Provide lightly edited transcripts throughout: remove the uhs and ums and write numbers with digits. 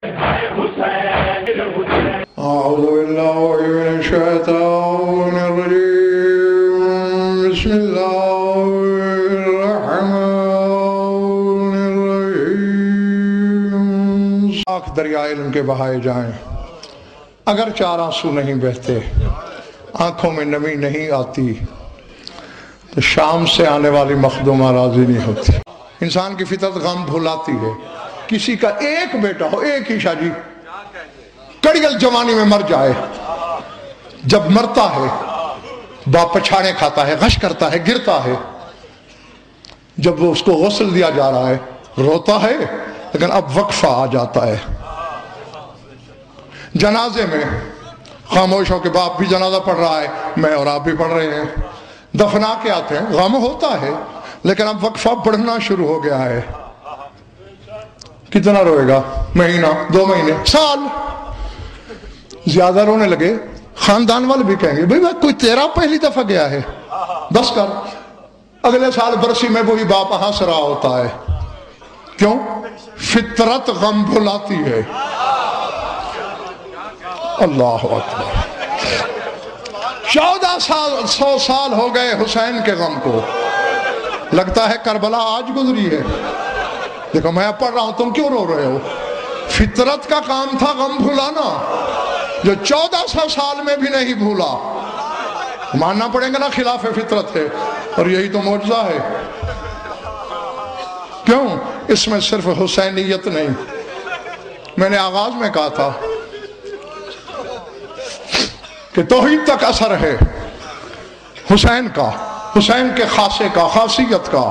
أعوذ بالله من الشيطان الرجيم بسم الله الرحمن الرحيم آنکھ دریا علم کے بہائے جائیں اگر چار آنسو نہیں بہتے آنکھوں میں نمی نہیں آتی تو شام سے آنے والی مخدومہ راضی نہیں ہوتی۔ انسان کی فطرت غم بھلاتی ہے۔ کسی کا ایک بیٹا ہو، ایک ہی شاہ جی کڑیل جوانی میں مر جائے، جب مرتا ہے باپ پچھاڑے کھاتا ہے، غش کرتا ہے، گرتا ہے، جب وہ اس کو غسل دیا جا رہا ہے روتا ہے، لیکن اب وقفہ آ جاتا ہے۔ جنازے میں خاموش ہو کے باپ بھی جنازہ پڑھ رہا ہے، میں اور آپ بھی پڑھ رہے ہیں، دفنا کے آتے ہیں، غم ہوتا ہے لیکن اب وقفہ بڑھنا شروع ہو گیا ہے۔ کتنا روئے گا؟ مہینہ، 2 مہینے، سال۔ زیادہ رونے لگے خاندان والے بھی کہیں گے بھئی کوئی تیرا پہلی دفعہ گیا ہے، بس کر۔ اگلے سال برسی میں وہی باپ ہنس رہا ہوتا ہے۔ کیوں؟ فطرت غم بھلاتی ہے۔ اللہ اکبر۔ 1400 سال ہو گئے حسین کے غم کو، لگتا ہے کربلا آج گزری ہے۔ دیکھو میں پڑھ رہا ہوں، تم کیوں رو رہے ہو؟ فطرت کا کام تھا غم بھلانا، جو 1400 سال میں بھی نہیں بھولا۔ ماننا پڑیں گا نا خلاف فطرت ہے، اور یہی تو معجزہ ہے۔ کیوں؟ اس میں صرف حسینیت نہیں، میں نے آغاز میں کہا تھا کہ توحید تک اثر ہے حسین کا، حسین کے خاصے کا، خاصیت کا۔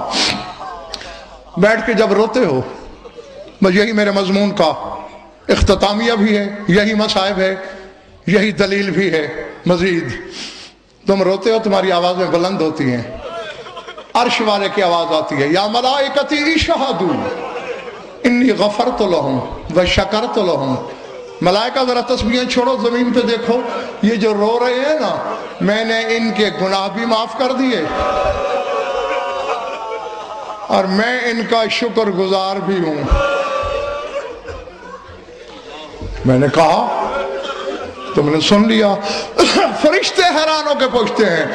بیٹھ کے جب روتے ہو، بس یہی میرے مضمون کا اختتامیہ بھی ہے، یہی مصائب ہے، یہی دلیل بھی ہے۔ مزید تم روتے ہو، تمہاری آوازیں بلند ہوتی ہیں، عرش والے کی آواز آتی ہے، یا ملائکتی اشہدو انی غفرت لہم وشکرت لہم۔ ملائکہ ذرا تسبیحیں چھوڑو، زمین پہ دیکھو، یہ جو رو رہے ہیں نا، میں نے ان کے گناہ بھی معاف کر دیے اور میں ان کا شکر گزار بھی ہوں۔ میں نے کہا تم نے سن لیا۔ فرشتے حیران ہو کے پوچھتے ہیں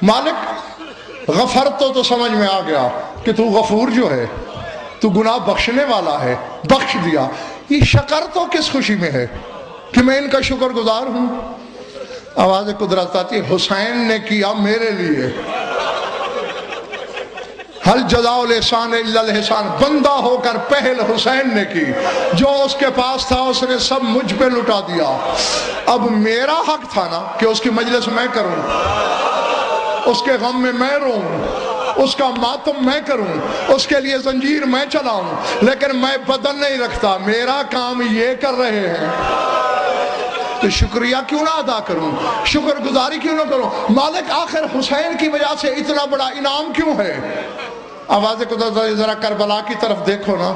مالک غفر تو سمجھ میں آ گیا کہ تو غفور جو ہے، تو گناہ بخشنے والا ہے، بخش دیا، یہ شکر تو کس خوشی میں ہے کہ میں ان کا شکر گزار ہوں؟ آواز قدرت آتی ہے، حسین نے کیا میرے لیے۔ حل جزاء الاحسان الا الاحسان، بندہ ہو کر پہل حسین نے کی، جو اس کے پاس تھا اس نے سب مجھ پہ لٹا دیا۔ اب میرا حق تھا نا کہ اس کی مجلس میں کروں، اس کے غم میں میں روں، اس کا ماتم میں کروں، اس کے لیے زنجیر میں چلاؤں، لیکن میں بدن نہیں رکھتا، میرا کام یہ کر رہے ہیں، تو شکریہ کیوں نہ ادا کروں، شکر گزاری کیوں نہ کروں؟ مالک آخر حسین کی وجہ سے اتنا بڑا انعام کیوں ہے؟ آواز قدرت ذرا کربلا کی طرف دیکھو نا،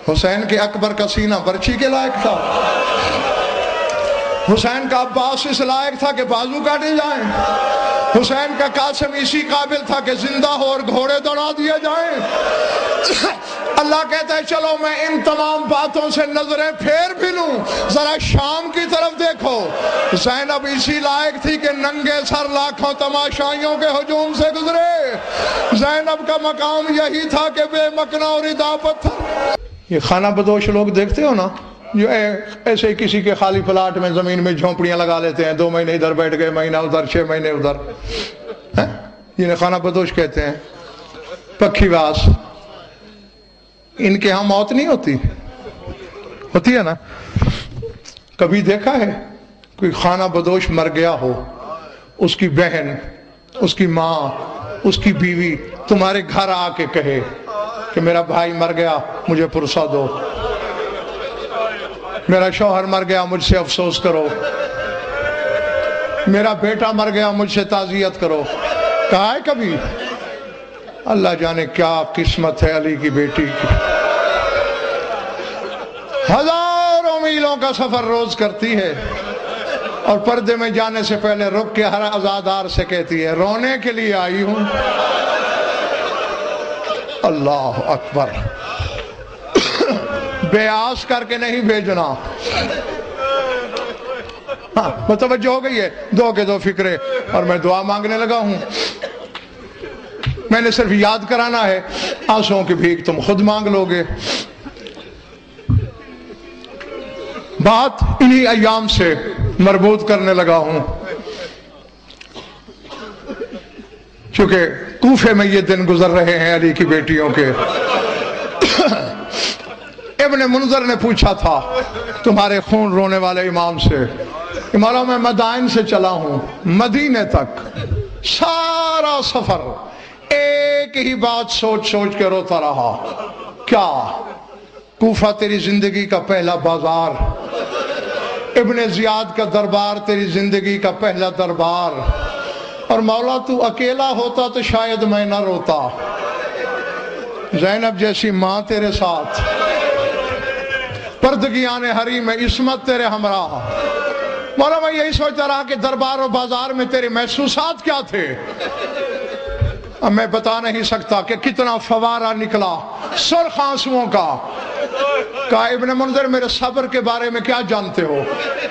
حسین کے اکبر کا سینہ برچی کے لائق تھا، حسین کا عباس اس لائق تھا کہ بازو کاٹے جائیں، حسین کا قاسم اسی قابل تھا کہ زندہ ہو اور گھوڑے دوڑا دیے جائیں۔ اللہ کہتا ہے چلو میں ان تمام باتوں سے نظریں پھیر بھی لوں، ذرا شام کی طرف دیکھو، زینب اسی لائق تھی کہ ننگے سر لاکھوں تماشائیوں کے ہجوم سے گزرے، زینب کا مقام یہی تھا کہ بے مکنہ اور ادا پتھر۔ یہ خانہ بدوش لوگ دیکھتے ہو نا، جو ایسے ہی کسی کے خالی پلاٹ میں زمین میں جھونپڑیاں لگا لیتے ہیں، 2 مہینے ادھر بیٹھ گئے، مہینہ ادھر، 6 مہینے ادھر، انہیں خانہ بدوش کہتے ہیں، پکھی باز۔ ان کے ہاں موت نہیں ہوتی، ہوتی ہے نا؟ کبھی دیکھا ہے کوئی خانہ بدوش مر گیا ہو، اس کی بہن، اس کی ماں، اس کی بیوی تمہارے گھر آ کے کہے کہ میرا بھائی مر گیا مجھے پرسہ دو، میرا شوہر مر گیا مجھ سے افسوس کرو، میرا بیٹا مر گیا مجھ سے تعزیت کرو؟ کہا ہے کبھی؟ اللہ جانے کیا قسمت ہے علی کی بیٹی کی، ہزاروں میلوں کا سفر روز کرتی ہے، اور پردے میں جانے سے پہلے رک کے ہر عزادار سے کہتی ہے رونے کے لیے آئی ہوں۔ اللہ اکبر۔ بیاس کر کے نہیں بھیجنا. ہاں متوجہ ہو گئی ہے؟ دو کے دو فکرے. اور میں دعا مانگنے لگا ہوں. میں نے صرف یاد کرانا ہے، آنسوؤں کی بھیک تم خود مانگ لو گے. بات انہی ایام سے مربوط کرنے لگا ہوں، چونکہ کوفے میں یہ دن گزر رہے ہیں علی کی بیٹیوں کے. ابن منذر نے پوچھا تھا تمہارے خون رونے والے امام سے کہ مولا میں مدائن سے چلا ہوں مدینے تک، سارا سفر ایک ہی بات سوچ سوچ کے روتا رہا. کیا؟ کوفہ تیری زندگی کا پہلا بازار، ابن زیاد کا دربار تیری زندگی کا پہلا دربار، اور مولا تو اکیلا ہوتا تو شاید میں نہ روتا. زینب جیسی ماں تیرے ساتھ، پردگیان حریم میں عصمت تیرے ہمراہ. مولا میں یہی سوچتا رہا کہ دربار و بازار میں تیرے محسوسات کیا تھے. اب میں بتا نہیں سکتا کہ کتنا فوارہ نکلا سرخ آنسوؤں کا. کہا ابن منذر میرے صبر کے بارے میں کیا جانتے ہو؟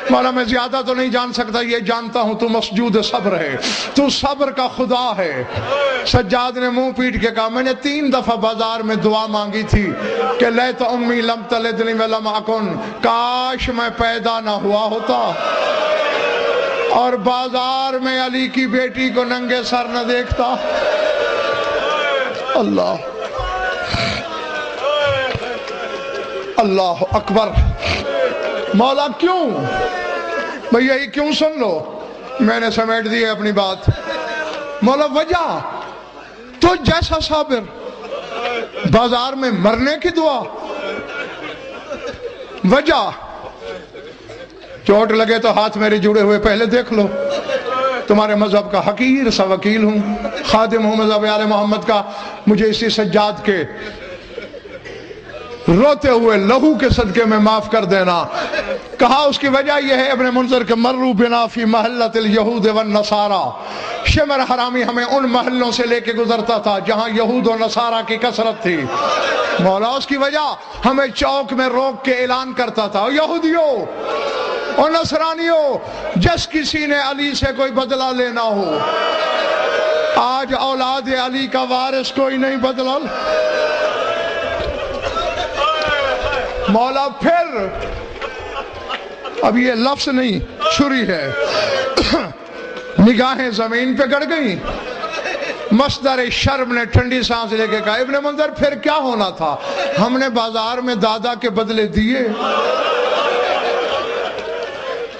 مولا میں زیادہ تو نہیں جان سکتا، یہ جانتا ہوں تو مسجود صبر ہے، تو صبر کا خدا ہے. سجاد نے منہ پیٹ کے کہا میں نے 3 دفعہ بازار میں دعا مانگی تھی کہ لیت امی لم تلدنی ولم اکن، کاش میں پیدا نہ ہوا ہوتا اور بازار میں علی کی بیٹی کو ننگے سر نہ دیکھتا. اللہ اللہ اکبر. مولا کیوں؟ بھئی یہی کیوں سن لو. میں نے سمیٹ دی ہے اپنی بات. مولا وجہ تو جیسا صابر، بازار میں مرنے کی دعا. وجہ چوٹ لگے تو ہاتھ میرے جڑے ہوئے پہلے دیکھ لو. تمہارے مذہب کا حقیر سا وکیل ہوں، خادم ہوں مذہب آل محمد کا. مجھے اسی سجاد کے روتے ہوئے لہو کے صدقے میں معاف کر دینا. کہا اس کی وجہ یہ ہے ابن منذر کے مرو بنا فی محلت الیہود والنصارى. شمر حرامی ہمیں ان محلوں سے لے کے گزرتا تھا جہاں یہود و نصارہ کی کثرت تھی. مولا اس کی وجہ ہمیں چوک میں روک کے اعلان کرتا تھا یہودیوں اور نصرانیوں، جس کسی نے علی سے کوئی بدلہ لینا ہو، آج اولاد علی کا وارث کوئی نہیں بدلا. مولا پھر اب یہ لفظ نہیں چھری ہے، نگاہیں زمین پہ گڑ گئیں. مصدر شرم نے ٹھنڈی سانس لے کے کہا ابن منذر پھر کیا ہونا تھا؟ ہم نے بازار میں دادا کے بدلے دیے.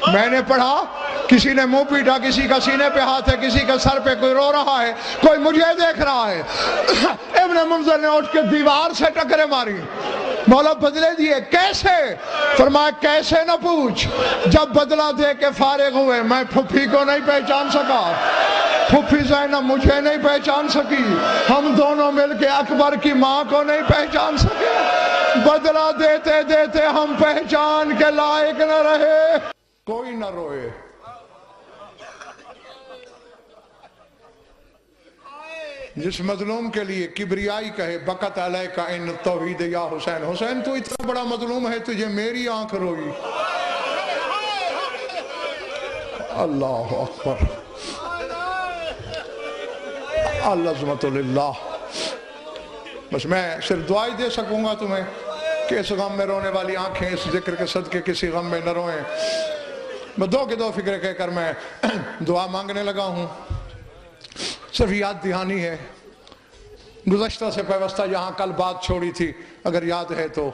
میں نے پڑھا کسی نے منہ پیٹا، کسی کا سینے پہ ہاتھ ہے، کسی کا سر پہ، کوئی رو رہا ہے، کوئی مجھے دیکھ رہا ہے. ابن منذر نے اٹھ کے دیوار سے ٹکرے ماری. مولا بدلے دیے کیسے؟ فرمایا کیسے نہ پوچھ، جب بدلہ دے کے فارغ ہوئے میں پھپھی کو نہیں پہچان سکا، پھپھی زینب مجھے نہیں پہچان سکی، ہم دونوں مل کے اکبر کی ماں کو نہیں پہچان سکے. بدلہ دیتے دیتے ہم پہچان کے لائق نہ رہے. کوئی نہ روئے. جس مظلوم کے لیے کبریائی کہے بکت علیکا ان توحید یا حسین، حسین تو اتنا بڑا مظلوم ہے تجھے میری آنکھ روئی. اللہ اکبر. العظمت للہ. بس میں صرف دعائی دے سکوں گا تمہیں کہ اس غم میں رونے والی آنکھیں اس ذکر کے صدقے کسی غم میں نہ روئیں. میں دو کے دو فکرے کہہ کر میں دعا مانگنے لگا ہوں. صرف یاد دہانی ہے گزشتہ سے پیوستہ یہاں کل بات چھوڑی تھی اگر یاد ہے تو.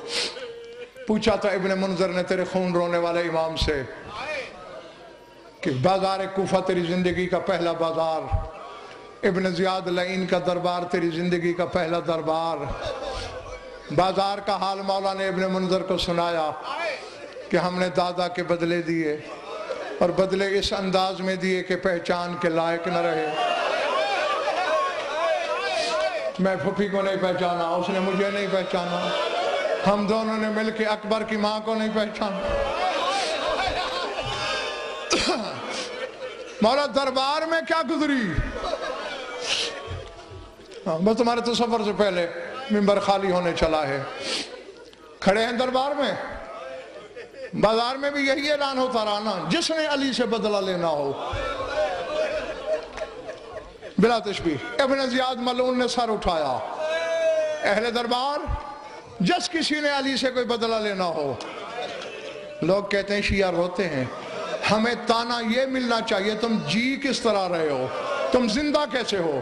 پوچھا تھا ابن منذر نے تیرے خون رونے والے امام سے کہ بازار کوفہ تیری زندگی کا پہلا بازار، ابن زیاد لعین کا دربار تیری زندگی کا پہلا دربار. بازار کا حال مولا نے ابن منذر کو سنایا کہ ہم نے دادا کے بدلے دیے اور بدلے اس انداز میں دیے کہ پہچان کے لائق نہ رہے. میں پھپھی کو نہیں پہچانا، اس نے مجھے نہیں پہچانا، ہم دونوں نے مل کے اکبر کی ماں کو نہیں پہچانا. مولا دربار میں کیا گزری. بس تمہارے تصور سے پہلے منبر خالی ہونے چلا ہے. کھڑے ہیں دربار میں، بازار میں بھی یہی اعلان ہوتا رہا نا، جس نے علی سے بدلہ لینا ہو بلا تشبیہ۔ ابن زیاد ملعون نے سر اٹھایا، اہل دربار جس کسی نے علی سے کوئی بدلہ لینا ہو۔ لوگ کہتے ہیں شیعہ روتے ہیں، ہمیں تانا یہ ملنا چاہیے تم جی کس طرح رہے ہو، تم زندہ کیسے ہو؟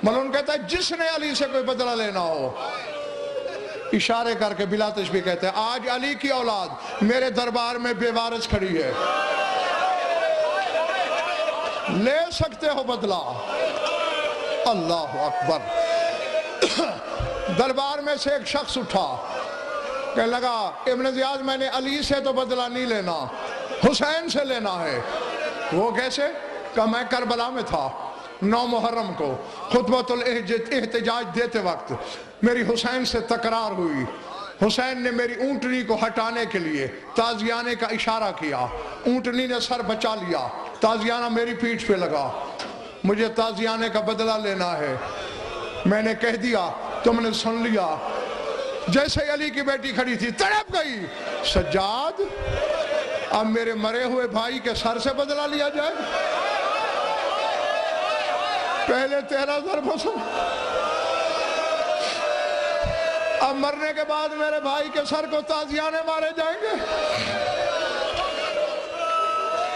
ملعون کہتا ہے جس نے علی سے کوئی بدلہ لینا ہو، اشارے کر کے بلا تشبیہ کہتے ہیں آج علی کی اولاد میرے دربار میں بے وارث کھڑی ہے، لے سکتے ہو بدلہ۔ اللہ اکبر۔ دربار میں سے ایک شخص اٹھا، کہنے لگا ابن زیاد میں نے علی سے تو بدلہ نہیں لینا، حسین سے لینا ہے۔ وہ کیسے؟ کہ میں کربلا میں تھا 9 محرم کو خطبۃ الاحتجاج دیتے وقت میری حسین سے تکرار ہوئی، حسین نے میری اونٹنی کو ہٹانے کے لیے تازیانے کا اشارہ کیا، اونٹنی نے سر بچا لیا، تازیانہ میری پیٹھ پہ لگا، مجھے تازیانے کا بدلہ لینا ہے۔ میں نے کہہ دیا، تم نے سن لیا۔ جیسے علی کی بیٹی کھڑی تھی تڑپ گئی، سجاد اب میرے مرے ہوئے بھائی کے سر سے بدلہ لیا جائے؟ پہلے تیرا سر پسند، اب مرنے کے بعد میرے بھائی کے سر کو تازیانے مارے جائیں گے؟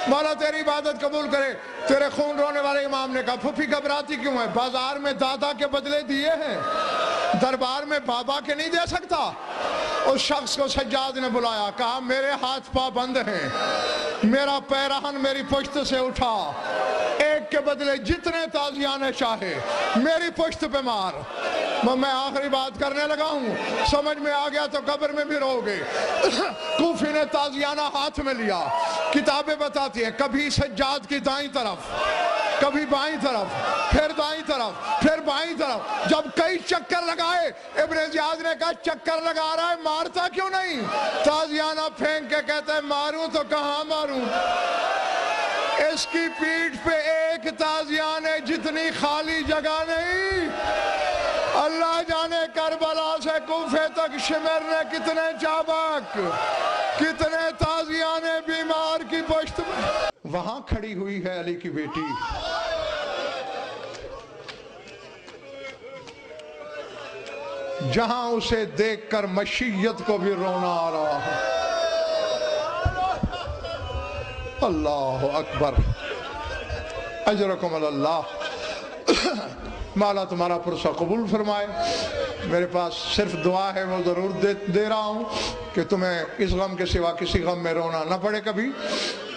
مولا تیری عبادت قبول کرے۔ تیرے خون رونے والے امام نے کہا پھوپھی گھبراتی کیوں ہے؟ بازار میں دادا کے بدلے دیے ہیں، دربار میں بابا کے نہیں دے سکتا؟ اس شخص کو سجاد نے بلایا، کہا میرے ہاتھ پا بند ہیں، میرا پیرہن میری پشت سے اٹھا، ایک کے بدلے جتنے تازیانے چاہے میری پشت پہ مار۔ میں آخری بات کرنے لگا ہوں، سمجھ میں آ گیا تو قبر میں بھی رو گے۔ کوفی نے تازیانہ ہاتھ میں لیا، کتابیں بتاتی ہیں کبھی سجاد کی دائیں طرف، کبھی بائیں طرف، پھر دائیں طرف، پھر بائیں طرف، جب کئی چکر لگائے ابن زیاد نے کہا چکر لگا رہا ہے مارتا کیوں نہیں؟ تازیانہ پھینک کے کہتا ہے ماروں تو کہاں ماروں؟ اس کی پیٹھ پہ ایک تازیانے جتنی خالی جگہ نہیں۔ اللہ جانے کربلا سے کوفے تک شمرنے کتنے چابک، کتنے تازیانے بیمار کی پشت میں۔ وہاں کھڑی ہوئی ہے علی کی بیٹی، جہاں اسے دیکھ کر مشیت کو بھی رونا آ رہا ہے۔ اللہ اکبر، اجرکم اللہ۔ مولا تمہارا پرسہ قبول فرمائے۔ میرے پاس صرف دعا ہے، وہ ضرور دے رہا ہوں کہ تمہیں اس غم کے سوا کسی غم میں رونا نہ پڑے کبھی۔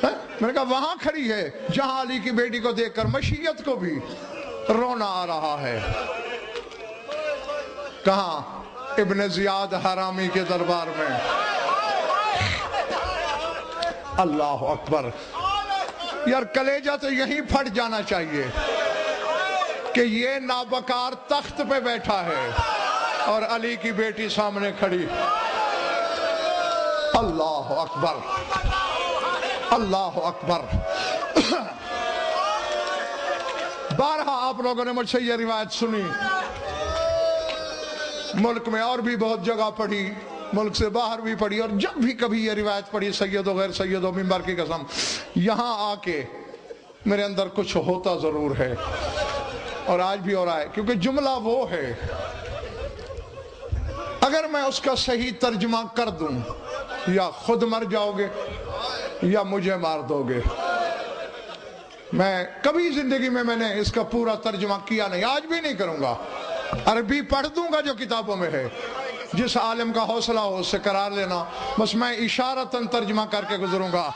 میں نے کہا وہاں کھڑی ہے جہاں علی کی بیٹی کو دیکھ کر مشیت کو بھی رونا آ رہا ہے۔ کہاں؟ ابن زیاد حرامی کے دربار میں۔ اللہ اکبر۔ یار کلیجہ تو یہیں پھٹ جانا چاہیے کہ یہ نابکار تخت پہ بیٹھا ہے اور علی کی بیٹی سامنے کھڑی۔ اللہ اکبر، اللہ اکبر۔ بارہا آپ لوگوں نے مجھ سے یہ روایت سنی، ملک میں اور بھی بہت جگہ پڑھی، ملک سے باہر بھی پڑھی، اور جب بھی کبھی یہ روایت پڑھی سید و غیر سید و منبر کی قسم، یہاں آ کے میرے اندر کچھ ہوتا ضرور ہے، اور آج بھی ہو رہا ہے، کیونکہ جملہ وہ ہے اگر میں اس کا صحیح ترجمہ کر دوں یا خود مر جاؤ گے یا مجھے مار دو گے۔ میں کبھی زندگی میں نے اس کا پورا ترجمہ کیا نہیں، آج بھی نہیں کروں گا، عربی پڑھ دوں گا جو کتابوں میں ہے، جس عالم کا حوصلہ ہو اس سے قرار لینا، بس میں اشارتاً ترجمہ کر کے گزروں گا۔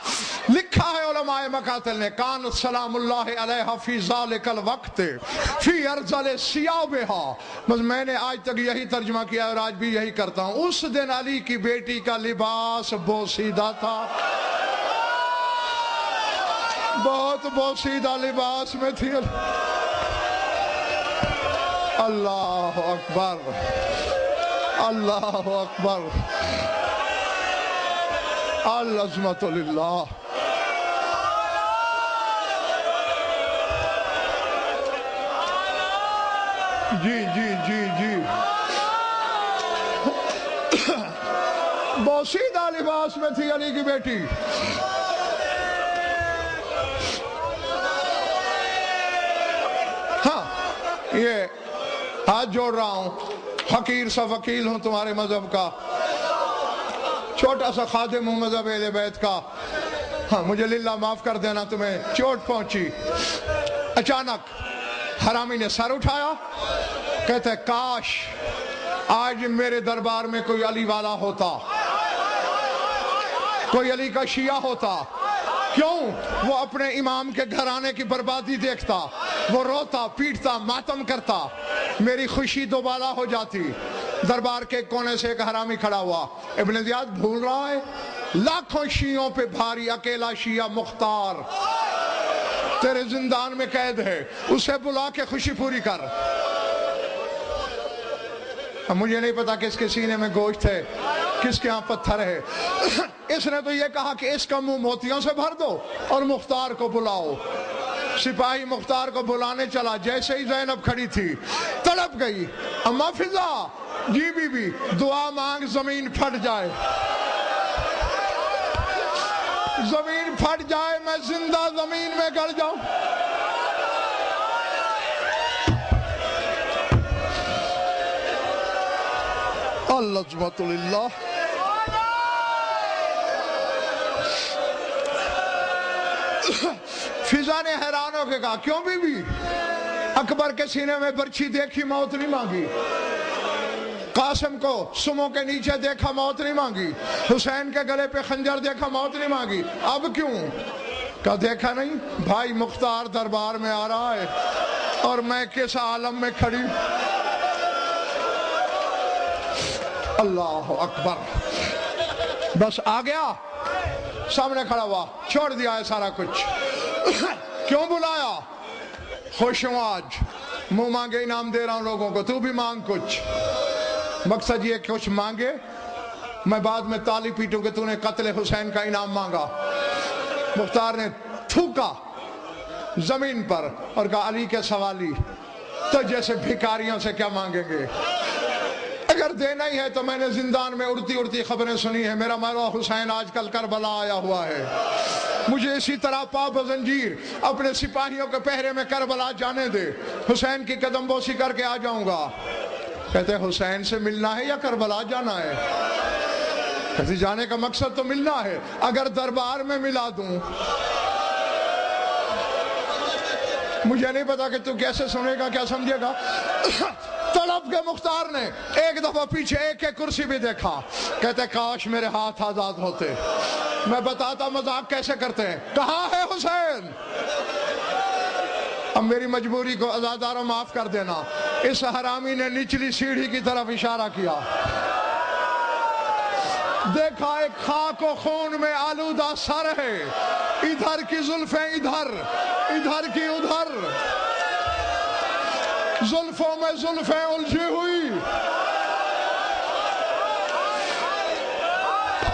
لکھا ہے علماء مقاتل نے، کان سلام اللہ علیہ فی ذالک الوقت فی ارذل ثیابہا، بس میں نے آج تک یہی ترجمہ کیا اور آج بھی یہی کرتا ہوں۔ اس دن علی کی بیٹی کا لباس بوسیدہ تھا، بہت بوسیدہ لباس میں تھی۔ اللہ اکبر، اللہ اکبر، العظمت للہ۔ جی جی جی جی بوسیدہ لباس میں تھی علی کی بیٹی. ہاں یہ ہاتھ جوڑ رہا ہوں، حقیر سا وکیل ہوں تمہارے مذہب کا، چھوٹا سا خادم ہوں مذہب اہل بیت کا. ہاں مجھے للہ معاف کر دینا، تمہیں چوٹ پہنچی. اچانک حرامی نے سر اٹھایا، کہتے ہیں کاش آج میرے دربار میں کوئی علی والا ہوتا، کوئی علی کا شیعہ ہوتا. کیوں؟ وہ اپنے امام کے گھرانے کی بربادی دیکھتا، وہ روتا پیٹتا ماتم کرتا، میری خوشی دوبالا ہو جاتی. دربار کے کونے سے ایک حرامی کھڑا ہوا. ابن زیاد بھول رہا ہے لاکھوں شیعوں پہ بھاری اکیلا شیعہ مختار تیرے زندان میں قید ہے، اسے بلا کے خوشی پوری کر. مجھے نہیں پتا کس کے سینے میں گوشت ہے، کس کے ہاں پتھر ہے. اس نے تو یہ کہا کہ اس کا منہ موتیوں سے بھر دو اور مختار کو بلاؤ. سپاہی مختار کو بلانے چلا، جیسے ہی زینب کھڑی تھی تڑپ گئی. اما فضا، جی بی بی، دعا مانگ زمین پھٹ جائے، زمین پھٹ جائے، میں زندہ زمین میں گڑ جاؤں. العظمت للہ. فضا نے حیران ہو کے کہا کیوں بی بی؟ اکبر کے سینے میں برچھی دیکھی موت نہیں مانگی، قاسم کو سموں کے نیچے دیکھا موت نہیں مانگی، حسین کے گلے پہ خنجر دیکھا موت نہیں مانگی، اب کیوں؟ کہا دیکھا نہیں بھائی مختار دربار میں آ رہا ہے اور میں کس عالم میں کھڑی. اللہ اکبر. بس آ گیا، سامنے کھڑا ہوا، چھوڑ دیا ہے سارا کچھ. کیوں بلایا؟ خوش ہوں آج، منہ مانگے انعام دے رہا ہوں لوگوں کو، تو بھی مانگ کچھ. مقصد یہ کچھ مانگے، میں بعد میں تالی پیٹوں کہ تو نے قتل حسین کا انعام مانگا. مختار نے تھوکا زمین پر اور کہا علی کے سوالی تو جیسے بھکاریوں سے کیا مانگیں گے؟ اگر دینا ہی ہے تو میں نے زندان میں اڑتی اڑتی خبریں سنی ہیں، میرا مولا حسین آج کل کربلا آیا ہوا ہے، مجھے اسی طرح پا بزنجیر اپنے سپاہیوں کے پہرے میں کربلا جانے دے، حسین کی قدم بوسی کر کے آ جاؤں گا. کہتے ہیں حسین سے ملنا ہے یا کربلا جانا ہے؟ کہتے جانے کا مقصد تو ملنا ہے، اگر دربار میں ملا دوں. مجھے نہیں پتا کہ تو کیسے سنے گا، کیا سمجھے گا. تڑپ کے مختار نے ایک دفعہ پیچھے ایک کرسی بھی دیکھا. کہتے کاش میرے ہاتھ آزاد ہوتے، میں بتاتا مذاق کیسے کرتے ہیں. کہاں ہے حسین؟ اب میری مجبوری کو عزاداروں معاف کر دینا، اس حرامی نے نچلی سیڑھی کی طرف اشارہ کیا. دیکھا ایک خاک و خون میں آلودہ سر ہے، ادھر کی زلفیں ادھر، ادھر کی ادھر، زلفوں میں زلفیں الجھی ہوئی.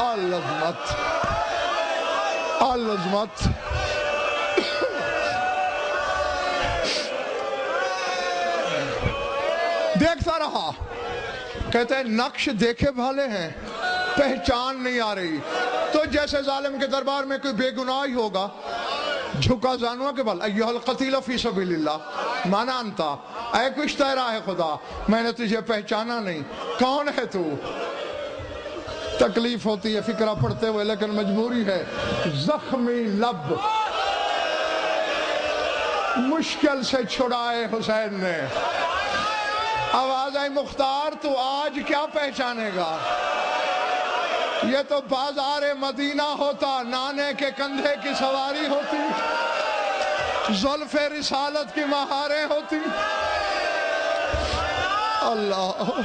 العظمت العظمت. دیکھتا رہا. کہتے ہیں نقش دیکھے بھالے ہیں، پہچان نہیں آ رہی. تو جیسے ظالم کے دربار میں کوئی بے گناہ ہوگا، جھکا زانوا کے بل ایھا القتیل فی سبیل اللہ مانا انتا، اے کشتہ راہ خدا میں نے تجھے پہچانا نہیں، کون ہے تو؟ تکلیف ہوتی ہے فکرہ پڑھتے ہوئے لیکن مجبوری ہے. زخمی لب مشکل سے چھڑائے حسین نے. آواز آئی مختار تو آج کیا پہچانے گا؟ یہ تو بازار مدینہ ہوتا، نانے کے کندھے کی سواری ہوتی، زلف رسالت کی مہاریں ہوتی. اللہ.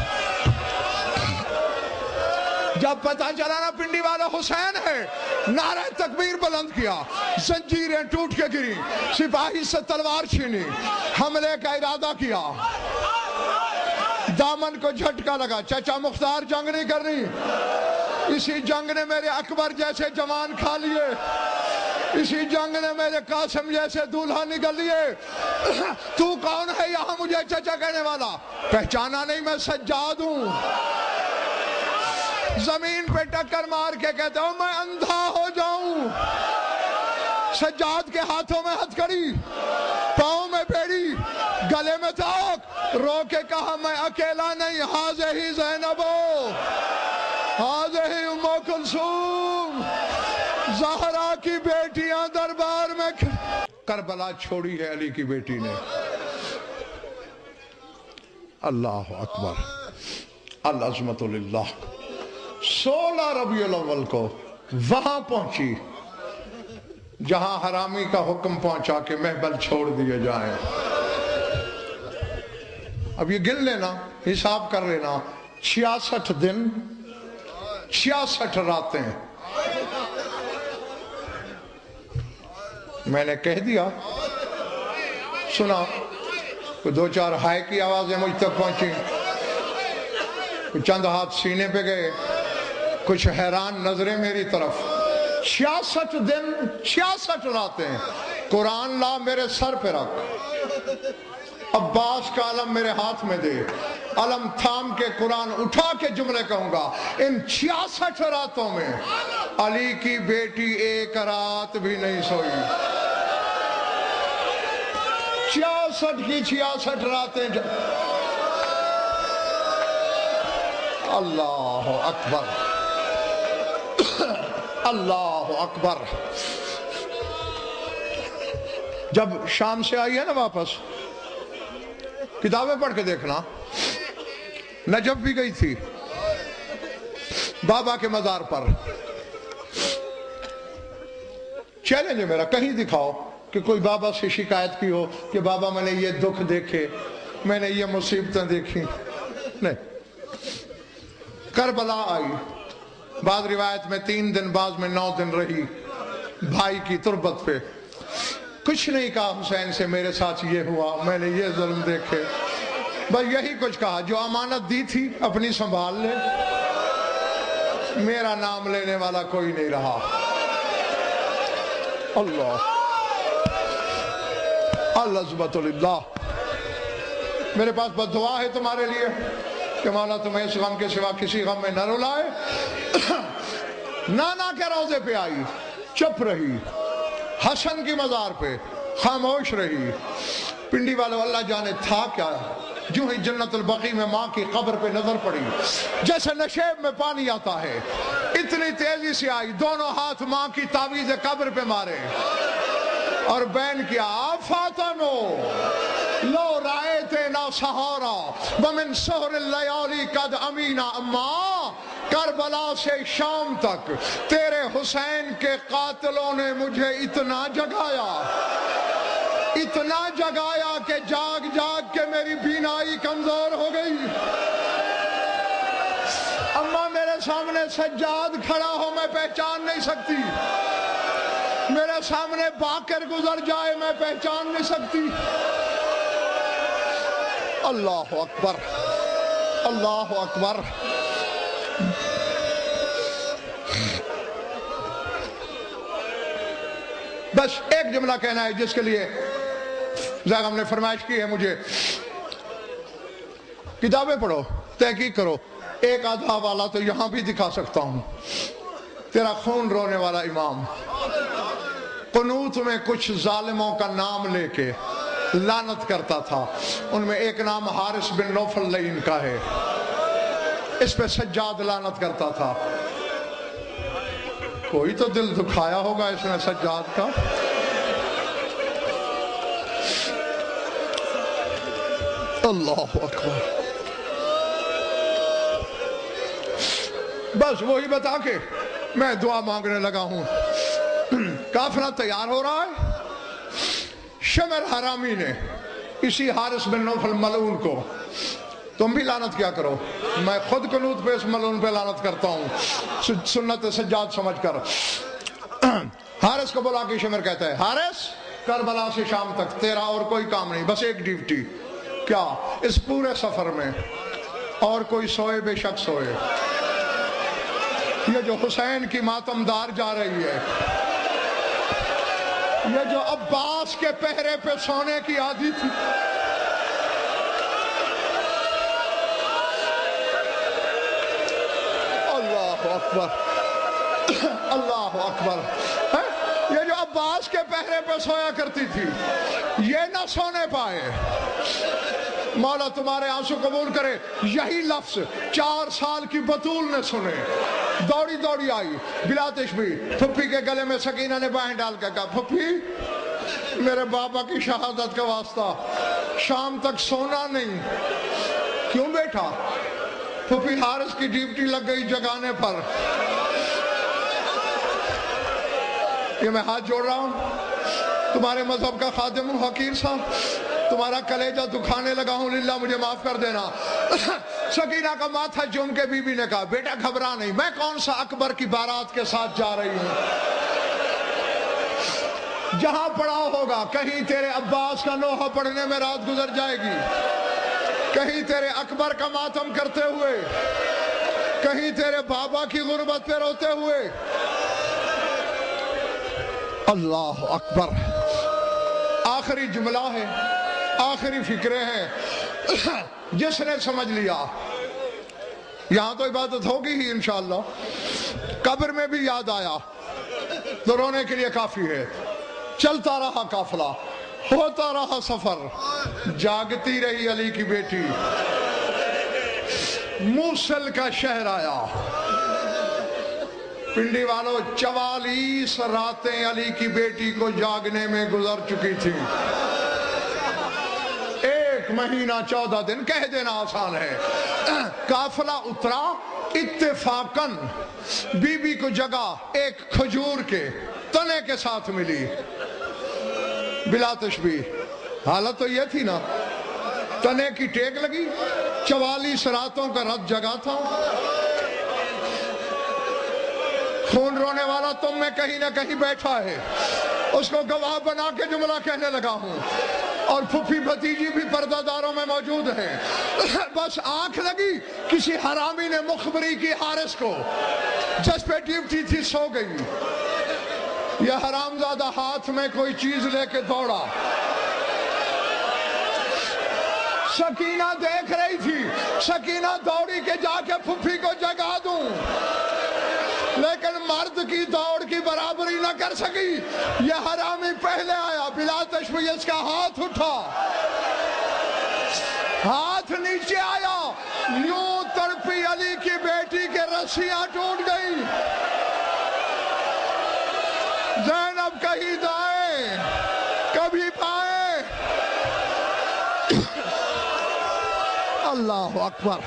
جب پتہ چلا نا پنڈی والا حسین ہے، نعرہ تکبیر بلند کیا، زنجیریں ٹوٹ کے گری، سپاہی سے تلوار چھینی، حملے کا ارادہ کیا. دامن کو جھٹکا لگا، چچا مختار جنگ نہیں کرنی، اسی جنگ نے میرے اکبر جیسے جوان کھا لیے، اسی جنگ نے میرے قاسم جیسے دولہا نکل لیے. تو کون ہے یہاں مجھے چچا کہنے والا؟ پہچانا نہیں، میں سجاد ہوں. زمین پہ ٹکر مار کے کہتے ہو میں اندھا ہو جاؤں. سجاد کے ہاتھوں میں ہتھکڑی، پاؤں میں بیڑی، گلے میں طاق، رو کے کہا میں اکیلا نہیں، ہاذہ زینب ہاذہ ام کلثوم، زہرا کی بیٹیاں دربار میں. کربلا چھوڑی ہے علی کی بیٹی نے. اللہ اکبر، العظمت للہ. 16 ربیع الاول کو وہاں پہنچی جہاں حرامی کا حکم پہنچا کہ محبل چھوڑ دیے جائیں. اب یہ گن لینا، حساب کر لینا، 66 دن 66 راتیں. میں نے کہہ دیا، سنا، کوئی 2-4 ہائے کی آوازیں مجھ تک پہنچی، چند ہاتھ سینے پہ گئے، کچھ حیران نظریں میری طرف. 66 دن 66 راتیں. قرآن لا میرے سر پہ رکھ، عباس کا علم میرے ہاتھ میں دے، علم تھام کے قرآن اٹھا کے جملے کہوں گا. ان 66 راتوں میں علی کی بیٹی ایک رات بھی نہیں سوئی. 66 کی 66 راتیں. اللہ اکبر، اللہ اکبر. جب شام سے آئی ہے نا واپس، کتابیں پڑھ کے دیکھنا، نجف بھی گئی تھی بابا کے مزار پر. چیلنج ہے میرا، کہیں دکھاؤ کہ کوئی بابا سے شکایت کی ہو کہ بابا میں نے یہ دکھ دیکھے، میں نے یہ مصیبتیں دیکھی. نہیں. کربلا آئی، بعض روایت میں 3 دن، بعض میں 9 دن رہی بھائی کی تربت پہ. کچھ نہیں کہا حسین سے میرے ساتھ یہ ہوا، میں نے یہ ظلم دیکھے، بس یہی کچھ کہا جو امانت دی تھی اپنی سنبھال لے، میرا نام لینے والا کوئی نہیں رہا. اللہ العظمت للہ. میرے پاس بس دعا ہے تمہارے لیے کہ مولا تمہیں اس غم کے سوا کسی غم میں نہ رلائے. نانا کے روضے پہ آئی، چپ رہی، حسن کی مزار پہ خاموش رہی. پنڈی والوں اللہ جانے تھا کیا، جو ہی جنت البقیع میں ماں کی قبر پہ نظر پڑی جیسے نشیب میں پانی آتا ہے، اتنی تیزی سے آئی، دونوں ہاتھ ماں کی تعویذ قبر پہ مارے اور بین کیا فاطمو لو رائتنا سہارا ومن سہر اللیالی قد امینا. اما کربلا سے شام تک تیرے حسین کے قاتلوں نے مجھے اتنا جگایا، اتنا جگایا کہ جاگ جاگ کے میری بینائی کمزور ہو گئی. اما میرے سامنے سجاد کھڑا ہو میں پہچان نہیں سکتی، میرے سامنے باقر گزر جائے میں پہچان نہیں سکتی. اللہ اکبر، اللہ اکبر. بس ایک جملہ کہنا ہے جس کے لیے زاغم نے فرمائش کی ہے مجھے. کتابیں پڑھو، تحقیق کرو. ایک آدھا والا تو یہاں بھی دکھا سکتا ہوں. تیرا خون رونے والا امام قنوت میں کچھ ظالموں کا نام لے کے لعنت کرتا تھا. ان میں ایک نام حارث بن نوفل لعین کا ہے، اس پہ سجاد لعنت کرتا تھا. کوئی تو دل دکھایا ہوگا اس نے سجاد کا. اللہ اکبر. بس وہی بتا کے میں دعا مانگنے لگا ہوں. کافلہ تیار ہو رہا ہے. شمر حرامی نے اسی حارث بن نوفل ملعون کو، تم بھی لعنت کیا کرو، میں خود قنوت پہ اس ملعون پہ لعنت کرتا ہوں سنت سجاد سمجھ کر. حارث کو بلا کے شمر کہتا ہے، حارث کربلا سے شام تک تیرا اور کوئی کام نہیں، بس ایک ڈیوٹی. کیا؟ اس پورے سفر میں اور کوئی سوئے بے شک سوئے. یہ جو حسین کی ماتمدار جا رہی ہے، یہ جو عباس کے پہرے پہ سونے کی عادی تھی، اللہ اکبر اللہ اکبر. یہ جو عباس کے پہرے پہ سویا کرتی تھی یہ نہ سونے پائے. مولا تمہارے آنسو قبول کرے. یہی لفظ 4 سال کی بطول نے سنے. دوڑی دوڑی آئی بلا تشبیہ. پھپھی کے گلے میں سکینہ نے بائیں ڈال کے کہا پھپھی میرے بابا کی شہادت کا واسطہ شام تک سونا نہیں. کیوں بیٹا؟ پھپھی حارث کی ڈیوٹی لگ گئی جگانے پر. یہ میں ہاتھ جوڑ رہا ہوں تمہارے مذہب کا خادم ہوں حقیر صاحب تمہارا کلیجہ دکھانے لگا ہوں للہ مجھے معاف کر دینا. سکینہ کا ماتھا چوم کے بی بی نے کہا بیٹا گھبرا نہیں میں کون سا اکبر کی بارات کے ساتھ جا رہی ہوں. جہاں پڑا ہوگا کہیں تیرے عباس کا نوحہ پڑھنے میں رات گزر جائے گی کہیں تیرے اکبر کا ماتم کرتے ہوئے کہیں تیرے بابا کی غربت پہ روتے ہوئے. اللہ اکبر. آخری جملہ ہے آخری فکرے ہیں جس نے سمجھ لیا یہاں تو عبادت ہوگی ہی انشاءاللہ قبر میں بھی یاد آیا تو رونے کے لیے کافی ہے. چلتا رہا قافلہ ہوتا رہا سفر جاگتی رہی علی کی بیٹی. موصل کا شہر آیا. پنڈی والوں 44 راتیں علی کی بیٹی کو جاگنے میں گزر چکی تھی. 1 مہینہ 14 دن کہہ دینا آسان ہے. قافلہ اترا اتفاقاً بی بی کو جگہ ایک کھجور کے تنے کے ساتھ ملی. بلا تشبیہ حالت تو یہ تھی نا تنے کی ٹیک لگی 44 راتوں کا رت جگہ تھا. خون رونے والا تم میں کہیں نہ کہیں بیٹھا ہے اس کو گواہ بنا کے جملہ کہنے لگا ہوں اور پھپھی بھتیجی بھی پردہ داروں میں موجود ہیں. بس آنکھ لگی کسی حرامی نے مخبری کی حارث کو جس پہ ڈیوٹی تھی سو گئی. یہ حرامزادہ ہاتھ میں کوئی چیز لے کے دوڑا. سکینہ دیکھ رہی تھی. سکینہ دوڑی کے جا کے پھپھی کو جگا دوں لیکن مرد کی دوڑ کی برابری نہ کر سکی. یہ حرامی پہلے آیا بلا تشبیہ اس کا ہاتھ اٹھا ہاتھ نیچے آیا یوں تڑپی علی کی بیٹی کے رسیاں ٹوٹ گئی. زینب کہیں دائیں کبھی بائیں. اللہ اکبر.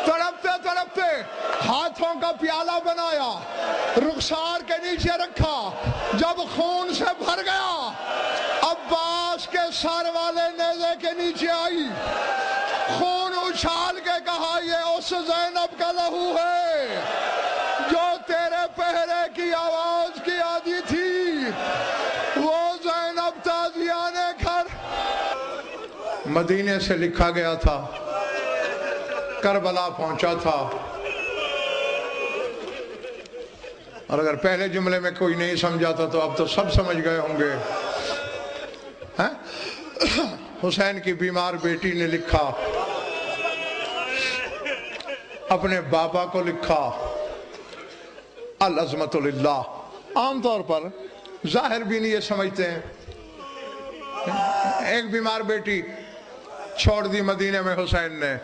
تڑپتے تڑپتے ہاتھوں کا پیالہ بنایا رخسار کے نیچے رکھا. جب خون سے بھر گیا عباس کے سر والے نیزے کے نیچے آئی. خون اچھال کے کہا یہ اس زینب کا لہو ہے جو تیرے پہرے کی آواز کی عادی تھی. وہ زینب تازیانے گھر. مدینے سے لکھا گیا تھا کربلا پہنچا تھا. اور اگر پہلے جملے میں کوئی نہیں سمجھاتا تو اب تو سب سمجھ گئے ہوں گے. حسین کی بیمار بیٹی نے لکھا اپنے بابا کو لکھا العظمت للہ. عام طور پر ظاہر بھی نہیں یہ سمجھتے ہیں. ایک بیمار بیٹی چھوڑ دی مدینے میں حسین نے.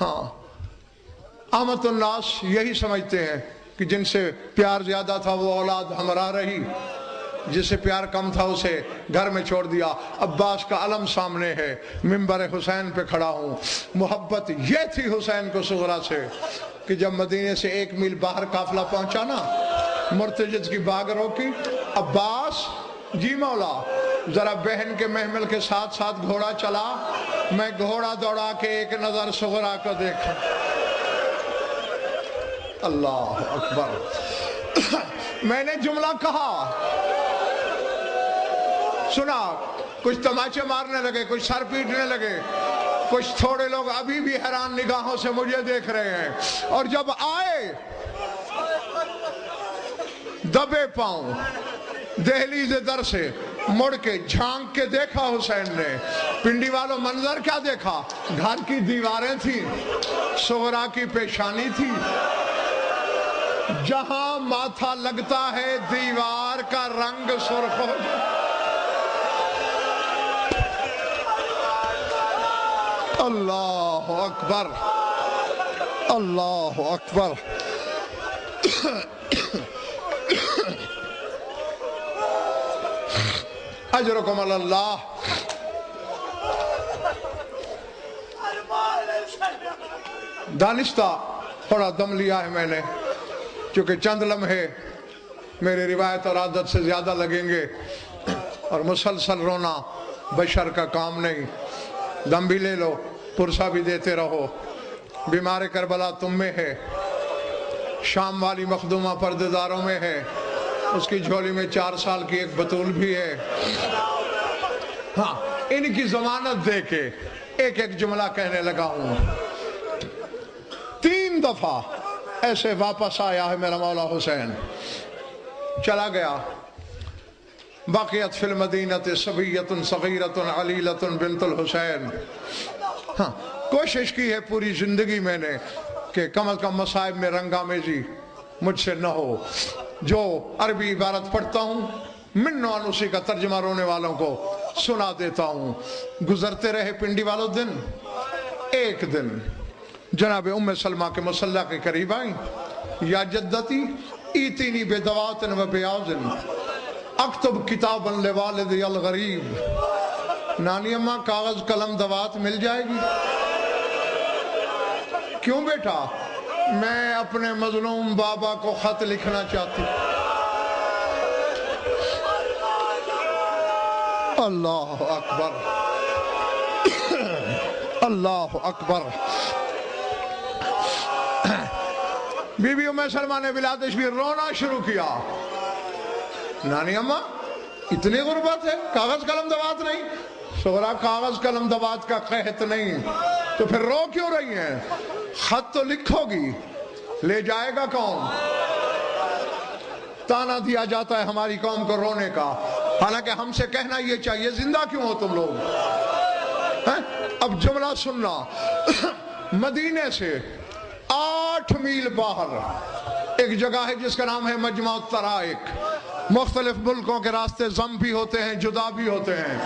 ہاں عامت الناس یہی سمجھتے ہیں کہ جن سے پیار زیادہ تھا وہ اولاد ہمراہ رہی جس سے پیار کم تھا اسے گھر میں چھوڑ دیا. عباس کا علم سامنے ہے منبر حسین پہ کھڑا ہوں. محبت یہ تھی حسین کو صغرا سے کہ جب مدینے سے 1 میل باہر قافلہ پہنچا نا مرتجز کی باغ روکی. عباس جی مولا ذرا بہن کے محمل کے ساتھ ساتھ گھوڑا چلا. میں گھوڑا دوڑا کے ایک نظر صغرا کو دیکھا. اللہ اکبر. میں نے جملہ کہا سنا کچھ تماچے مارنے لگے کچھ سر پیٹنے لگے کچھ تھوڑے لوگ ابھی بھی حیران نگاہوں سے مجھے دیکھ رہے ہیں. اور جب آئے دبے پاؤں دہلیز در سے مڑ کے جھانک کے دیکھا حسین نے پنڈی والوں منظر کیا دیکھا؟ گھر کی دیواریں تھیں، صغرا کی پیشانی تھی، جہاں ماتھا لگتا ہے دیوار کا رنگ سرخ ہو جاتا۔ اللہ اکبر، اللہ اکبر۔ اجرکم اللہ۔ دانستہ تھوڑا دم لیا ہے میں نے، چونکہ چند لمحے میری روایت اور عادت سے زیادہ لگیں گے، اور مسلسل رونا بشر کا کام نہیں۔ دم بھی لے لو، پرسہ بھی دیتے رہو۔ بیمار کربلا تم میں ہے، شام والی مخدومہ پردیداروں میں ہے، اس کی جھولی میں 4 سال کی ایک بطول بھی ہے۔ ہاں، ان کی ضمانت دے کے ایک ایک جملہ کہنے لگا ہوں۔ 3 دفعہ ایسے واپس آیا ہے میرا مولا حسین، چلا گیا۔ باقیت فی المدینۃ صبیۃ صغیرۃ علیلۃ بنت الحسین۔ ہاں، کوشش کی ہے پوری زندگی میں نے کہ کم از کم مصائب میں رنگ آمیزی مجھ سے نہ ہو۔ جو عربی عبارت پڑھتا ہوں منوان اسی کا ترجمہ رونے والوں کو سنا دیتا ہوں۔ گزرتے رہے پنڈی والوں دن، ایک دن جناب ام سلمہ کے مصلی کے قریب آئیں۔ یا جدتی ایتینی بدوات و بیاض اکتب کتابا لوالدی الغریب۔ نانی اماں کاغذ قلم دوات مل جائے گی؟ کیوں بیٹا؟ میں اپنے مظلوم بابا کو خط لکھنا چاہتی۔ اللہ اکبر، اللہ اکبر۔ بی بی ام سلمہ نے بلا تشبیہ رونا شروع کیا۔ نانی اماں اتنی غربت ہے، کاغذ قلم دوات نہیں؟ صغرا کاغذ قلم دوات کا قحط نہیں، تو پھر رو کیوں رہی ہیں؟ خط تو لکھو گی، لے جائے گا کون؟ تانا دیا جاتا ہے ہماری قوم کو رونے کا، حالانکہ ہم سے کہنا یہ چاہیے زندہ کیوں ہو تم لوگ؟ اب جملہ سننا۔ مدینے سے 8 میل باہر ایک جگہ ہے جس کا نام ہے مجمع الطرائق۔ مختلف ملکوں کے راستے ضم بھی ہوتے ہیں، جدا بھی ہوتے ہیں۔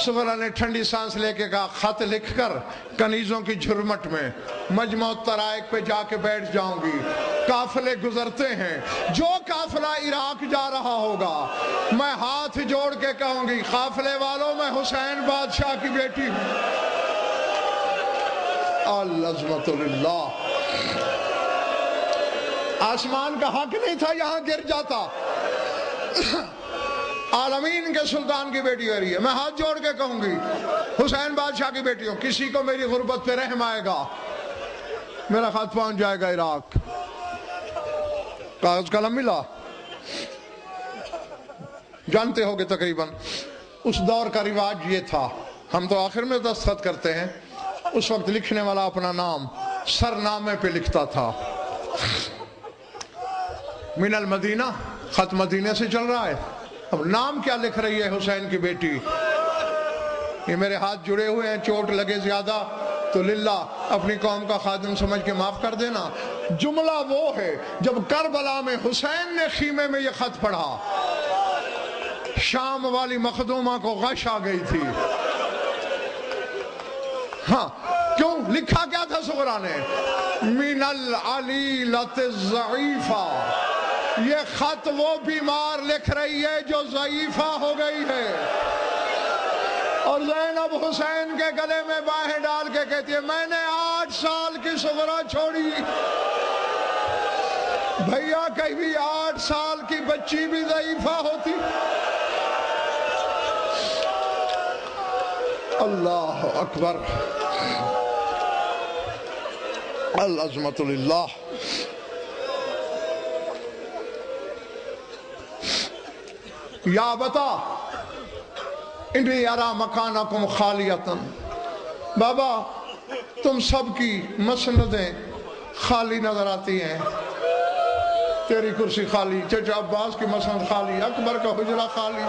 صغرا نے ٹھنڈی سانس لے کے کہا خط لکھ کر کنیزوں کی جھرمٹ میں مجمع الطرائق پہ جا کے بیٹھ جاؤں گی۔ قافلے گزرتے ہیں، جو قافلہ عراق جا رہا ہوگا میں ہاتھ جوڑ کے کہوں گی قافلے والوں میں حسین بادشاہ کی بیٹی ہوں۔ العظمت للہ۔ آسمان کا حق نہیں تھا یہاں گر جاتا۔ عالمین کے سلطان کی بیٹی ہو رہی ہے، میں ہاتھ جوڑ کے کہوں گی حسین بادشاہ کی بیٹی ہوں۔ کسی کو میری غربت پہ رحم آئے گا، میرا خط پہنچ جائے گا عراق۔ کاغذ قلم ملا؟ جانتے ہوگے تقریباً اس دور کا رواج یہ تھا، ہم تو آخر میں دستخط کرتے ہیں، اس وقت لکھنے والا اپنا نام سرنامے پہ لکھتا تھا۔ من المدینہ، خط مدینے سے چل رہا ہے، اب نام کیا لکھ رہی ہے؟ حسین کی بیٹی۔ یہ میرے ہاتھ جڑے ہوئے ہیں، چوٹ لگے زیادہ تو للہ اپنی قوم کا خادم سمجھ کے معاف کر دینا۔ جملہ وہ ہے جب کربلا میں حسین نے خیمے میں یہ خط پڑھا، شام والی مخدومہ کو غش آ گئی تھی۔ ہاں، کیوں لکھا کیا تھا صغرا نے؟ من العلیلۃ الضعیفہ۔ یہ خط وہ بیمار لکھ رہی ہے جو ضعیفہ ہو گئی ہے، اور زینب حسین کے گلے میں باہیں ڈال کے کہتی ہے میں نے 8 سال کی صغرا چھوڑی۔ بھیا کبھی 8 سال کی بچی بھی ضعیفہ ہوتی؟ اللہ اکبر، العظمت للہ۔ یا بتا انی ارا مکانکم خالیتن۔ بابا تم سب کی مسندیں خالی نظر آتی ہیں، تیری کرسی خالی، چچا عباس کی مسند خالی، اکبر کا حجرہ خالی،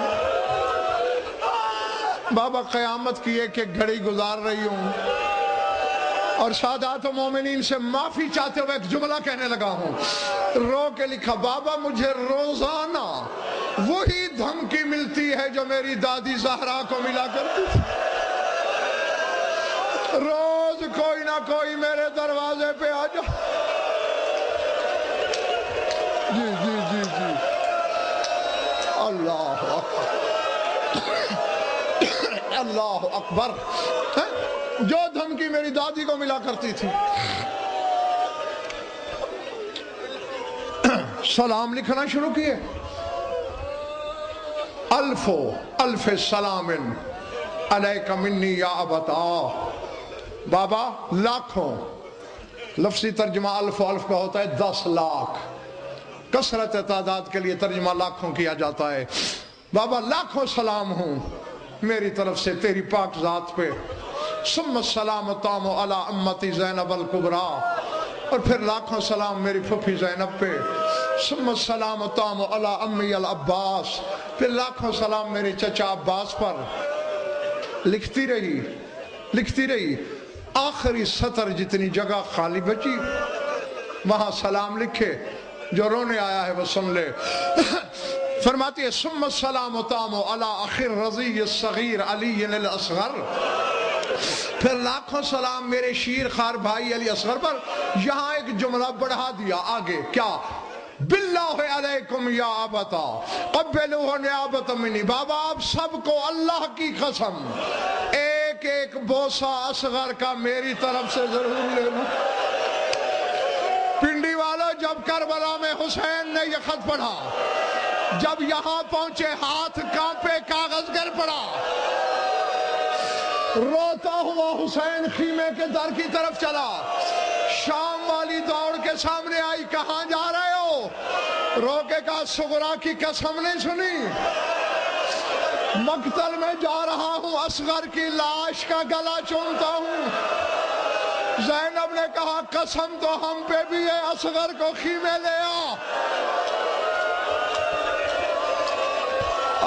بابا قیامت کی ایک ایک گھڑی گزار رہی ہوں اور سادات و مومنین سے معافی چاہتے ہوئے ایک جملہ کہنے لگا ہوں، رو کے لکھا، بابا مجھے روزانہ وہی دھمکی ملتی ہے جو میری دادی زہرا کو ملا کرتی تھی، روز کوئی نہ کوئی میرے دروازے پہ آ جا۔ جی جی جی جی، اللہ اکبر، اللہ اکبر، جو دھمکی میری دادی کو ملا کرتی تھی۔ سلام لکھنا شروع کیے، الف سلام علیک منی یا ابتا، بابا لاکھوں، لفظی ترجمہ الف کا ہوتا ہے 10 لاکھ، کثرت تعداد کے لیے ترجمہ لاکھوں کیا جاتا ہے۔ بابا لاکھوں سلام ہوں میری طرف سے تیری پاک ذات پہ، ثم السلام تام علی امتی زینب الکبریٰ، اور پھر لاکھوں سلام میری پھوپھی زینب پہ، ثم السلام تام علی امی العباس، پھر لاکھوں سلام میرے چچا عباس پر۔ لکھتی رہی، آخری سطر جتنی جگہ خالی بچی وہاں سلام لکھے، جو رونے آیا ہے وہ سن لے۔ فرماتی ہے ثم السلام تام علی اخی الرضی الصغیر علی الاصغر، پھر لاکھوں سلام میرے شیر خار بھائی علی اصغر پر۔ یہاں ایک جملہ بڑھا دیا آگے، کیا؟ باللہ علیکم یا ابتا قبلوہ نیابت منی، بابا آپ سب کو اللہ کی قسم ایک ایک بوسہ اصغر کا میری طرف سے ضرور لینا۔ پنڈی والوں، جب کربلا میں حسین نے یہ خط پڑھا، جب یہاں پہنچے ہاتھ کانپے، کاغذ گر پڑا، روتا ہوا حسین خیمے کے در کی طرف چلا، شام والی دوڑ کے سامنے آئی، کہاں جا رہے ہو؟ رو کے کہا صغرا کی قسم نہیں سنی، مقتل میں جا رہا ہوں، اصغر کی لاش کا گلا چومتا ہوں۔ زینب نے کہا قسم تو ہم پہ بھی ہے، اصغر کو خیمے لے آ۔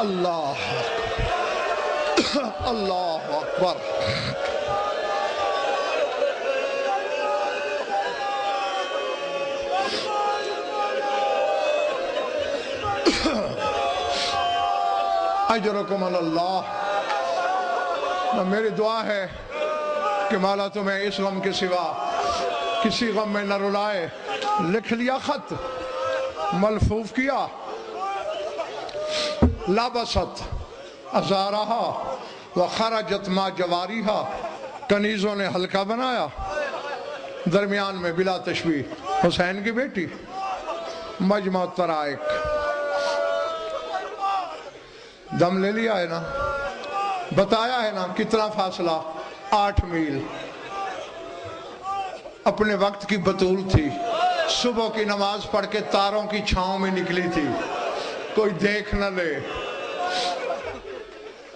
اللہ اللہ اکبر۔ اجرکم اللہ۔ میری دعا ہے کہ مولا تمہیں اس غم کے سوا کسی غم میں نہ رلائے۔ لکھ لیا خط، ملفوف کیا، لابست ازارہا وخرجت ما جواریہا، کنیزوں نے حلقہ بنایا، درمیان میں بلا تشبیہ حسین کی بیٹی، مجمع الطرائق۔ دم لے لیا ہے نا، بتایا ہے نا کتنا فاصلہ، 8 میل۔ اپنے وقت کی بطول تھی، صبح کی نماز پڑھ کے تاروں کی چھاؤں میں نکلی تھی، کوئی دیکھ نہ لے۔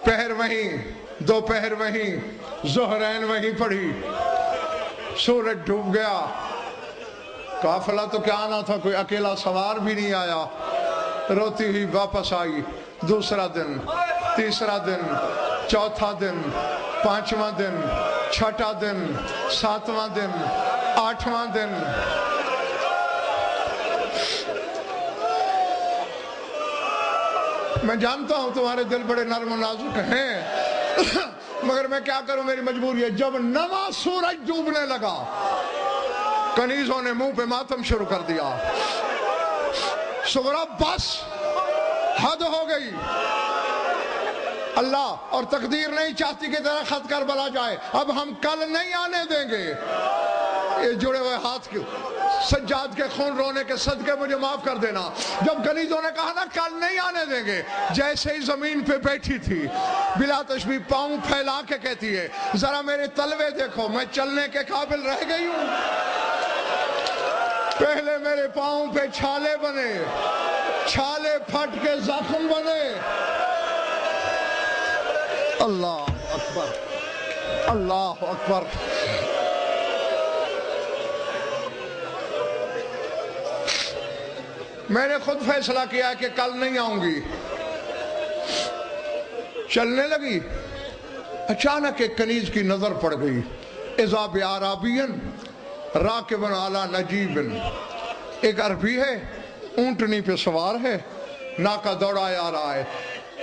پہر وہیں، دوپہر وہیں، ظہرین وہیں پڑھی، سورج ڈوب گیا، قافلہ تو کیا آنا تھا، کوئی اکیلا سوار بھی نہیں آیا، روتی ہوئی واپس آئی۔ دوسرا دن، تیسرا دن، چوتھا دن، 5واں دن، 6واں دن، 7واں دن، 8واں دن۔ میں جانتا ہوں تمہارے دل بڑے نرم و نازک ہیں، مگر میں کیا کروں، میری مجبوری ہے۔ جب نواں سورج ڈوبنے لگا، کنیزوں نے منہ پہ ماتم شروع کر دیا۔ صغرا بس، حد ہو گئی، اللہ اور تقدیر نہیں چاہتی کہ تیرا خط کربلا جائے، اب ہم کل نہیں آنے دیں گے۔ یہ جڑے ہوئے ہاتھ کے سجاد کے خون رونے کے صدقے مجھے معاف کر دینا۔ جب کنیزوں نے کہا نا کل نہیں آنے دیں گے، جیسے ہی زمین پہ بیٹھی تھی بلا تشبیہ پاؤں پھیلا کے کہتی ہے ذرا میرے تلوے دیکھو، میں چلنے کے قابل رہ گئی ہوں۔ پہلے میرے پاؤں پہ چھالے بنے، چھالے پھٹ کے زخم بنے۔ اللہ اکبر، اللہ اکبر۔ میں نے خود فیصلہ کیا کہ کل نہیں آؤں گی۔ چلنے لگی، اچانک ایک کنیز کی نظر پڑ گئی. اذا بعرابین راکب علی نجیب، ایک عربی ہے اونٹنی پہ سوار ہے، ناکا دوڑایا آ رہا ہے.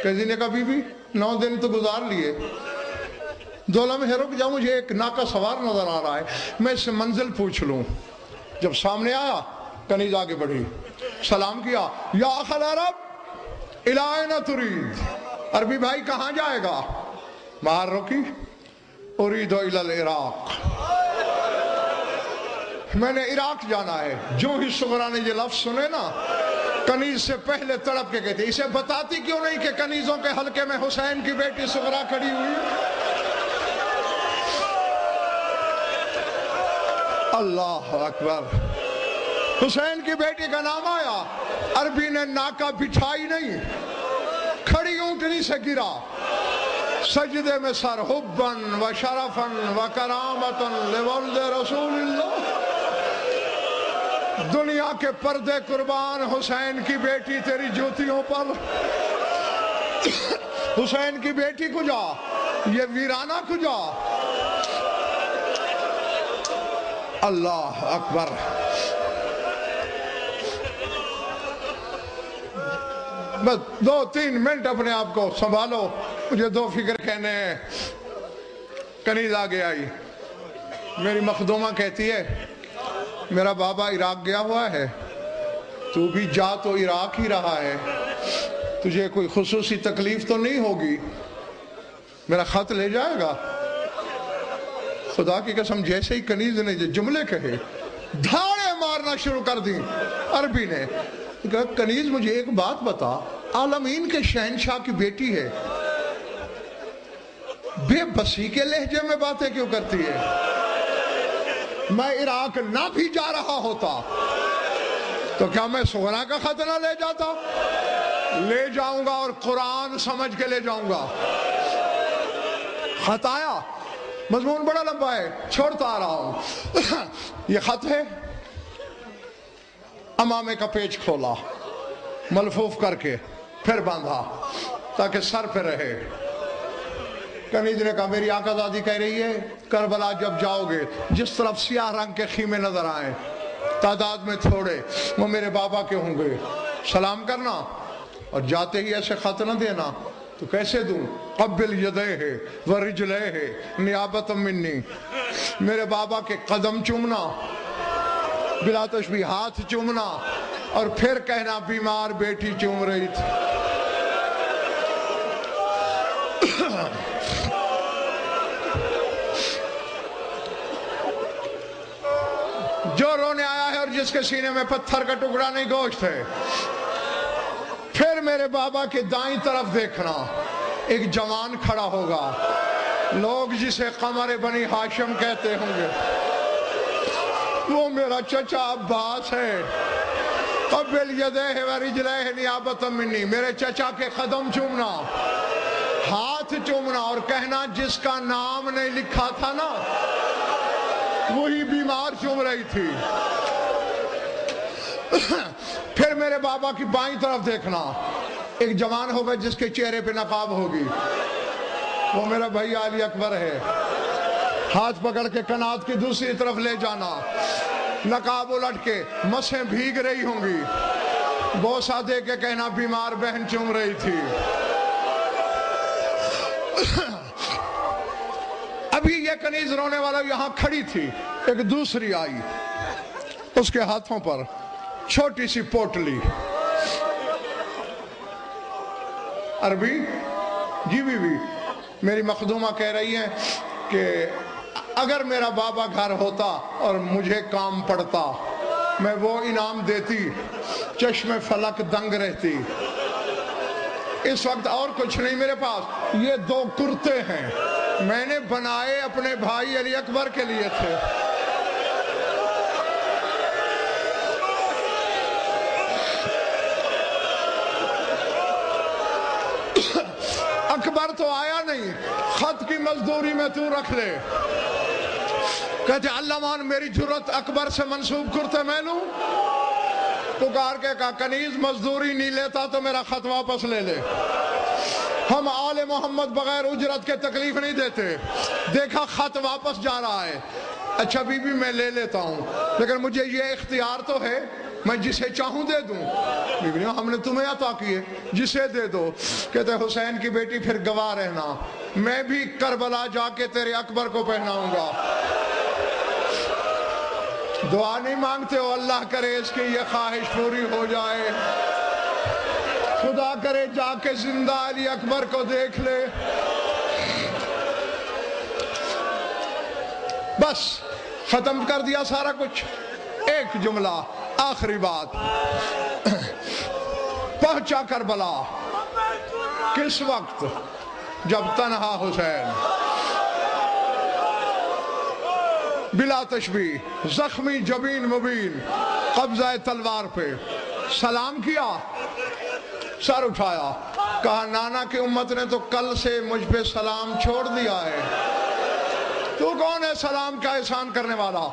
کسی نے کہا بی بی 9 دن تو گزار لیے، 2 لمحے رک جاؤ، مجھے ایک ناکا سوار نظر آ رہا ہے، میں اس سے منزل پوچھ لوں. جب سامنے آیا کنیز آگے بڑھی، سلام کیا. یا اخ العرب الی این ترید، عربی بھائی کہاں جائے گا؟ باہر رکی. ارید الی العراق، میں نے عراق جانا ہے. جو ہی صغرا نے یہ لفظ سنے نا، کنیز سے پہلے تڑپ کے کہتے اسے بتاتی کیوں نہیں کہ کنیزوں کے حلقے میں حسین کی بیٹی صغرا کھڑی ہوئی. اللہ اکبر. حسین کی بیٹی کا نام آیا، عربی نے ناکا بچھائی نہیں، کھڑی اونٹنی سے گرا، سجدے میں سر، حبن و شرفن و کرامتن لولد رسول اللہ. دنیا کے پردے قربان حسین کی بیٹی تیری جوتیوں پر. حسین کی بیٹی کجا، یہ ویرانہ کجا. اللہ اکبر. بس 2-3 منٹ اپنے آپ کو سنبھالو، مجھے 2 فکر کہنے ہیں. کنیز آگے آئی، میری مخدومہ کہتی ہے میرا بابا عراق گیا ہوا ہے، تو بھی جا تو عراق ہی رہا ہے، تجھے کوئی خصوصی تکلیف تو نہیں ہوگی، میرا خط لے جائے گا. خدا کی قسم جیسے ہی کنیز نے جملے کہے دھاڑے مارنا شروع کر دی. عربی نے کہا کنیز مجھے ایک بات بتا، عالمین کے شہنشاہ کی بیٹی ہے، بے بسی کے لہجے میں باتیں کیوں کرتی ہے؟ میں عراق نہ بھی جا رہا ہوتا تو کیا میں صغرا کا خط نہ لے جاتا؟ لے جاؤں گا اور قرآن سمجھ کے لے جاؤں گا. خط آیا، مضمون بڑا لمبا ہے، چھوڑتا آ رہا ہوں. یہ خط ہے، امامے کا پیچ کھولا، ملفوف کر کے پھر باندھا تاکہ سر پہ رہے. کنیز نے کہا میری آقا زادی کہہ رہی ہے کربلا جب جاؤ گے جس طرف سیاہ رنگ کے خیمے نظر آئیں، تعداد میں تھوڑے، وہ میرے بابا کے ہوں گے، سلام کرنا اور جاتے ہی ایسے خط نہ دینا. تو کیسے دوں؟ قبل یدیہ ورجلیہ نیابۃ منی، میرے بابا کے قدم چومنا، بلا تشبیہ ہاتھ چومنا، اور پھر کہنا بیمار بیٹی چوم رہی تھی. جو رونے آیا ہے اور جس کے سینے میں پتھر کا ٹکڑا نہیں گوشت ہے. پھر میرے بابا کے دائیں طرف دیکھنا، ایک جوان کھڑا ہوگا، لوگ جسے قمر بنی ہاشم کہتے ہوں گے، وہ میرا چچا عباس ہے. قبل یدیہ ورجلیہ نیابۃ منی، میرے چچا کے قدم چومنا، ہاتھ چومنا، اور کہنا جس کا نام نہیں لکھا تھا نا وہی بیمار چوم رہی تھی. پھر میرے بابا کی بائیں طرف دیکھنا، ایک جوان ہوگا جس کے چہرے پہ نقاب ہوگی، وہ میرا بھائی علی اکبر ہے. ہاتھ پکڑ کے کنات کی دوسری طرف لے جانا، نقاب الٹ کے، مسیں بھیگ رہی ہوں گی، بوسہ دے کے کہنا بیمار بہن چوم رہی تھی. ابھی یہ کنیز رونے والا یہاں کھڑی تھی، ایک دوسری آئی، اس کے ہاتھوں پر چھوٹی سی پوٹلی. عربی جی بی بی، میری مخدومہ کہہ رہی ہے کہ اگر میرا بابا گھر ہوتا اور مجھے کام پڑتا میں وہ انعام دیتی، چشم فلک دنگ رہتی. اس وقت اور کچھ نہیں میرے پاس، یہ 2 کرتے ہیں، میں نے بنائے اپنے بھائی علی اکبر کے لیے تھے. اکبر تو آیا نہیں، خط کی مزدوری میں تو رکھ لے. کہتے اللہ مان میری جرت اکبر سے منسوب کرتے میں لوں. پکار کے کہا کنیز مزدوری نہیں لیتا تو میرا خط واپس لے لے. ہم آل محمد بغیر اجرت کے تکلیف نہیں دیتے. دیکھا خط واپس جا رہا ہے. اچھا بی بی میں لے لیتا ہوں لیکن مجھے یہ اختیار تو ہے میں جسے چاہوں دے دوں. بی بی ہم نے تمہیں عطا کیے جسے دے دو. کہتے حسین کی بیٹی پھر گواہ رہنا میں بھی کربلا جا کے تیرے اکبر کو پہناؤں گا. دعا نہیں مانگتے ہو اللہ کرے اس کی یہ خواہش پوری ہو جائے. خدا کرے جا کے زندہ علی اکبر کو دیکھ لے. بس ختم کر دیا سارا کچھ. ایک جملہ آخری بات. پہنچا کربلا کس وقت؟ جب تنہا حسین بلا تشبیہ زخمی جبین مبین قبضہ تلوار پہ سلام کیا سر اٹھایا کہا نانا کی امت نے تو کل سے مجھ پہ سلام چھوڑ دیا ہے تو کون ہے سلام کا احسان کرنے والا؟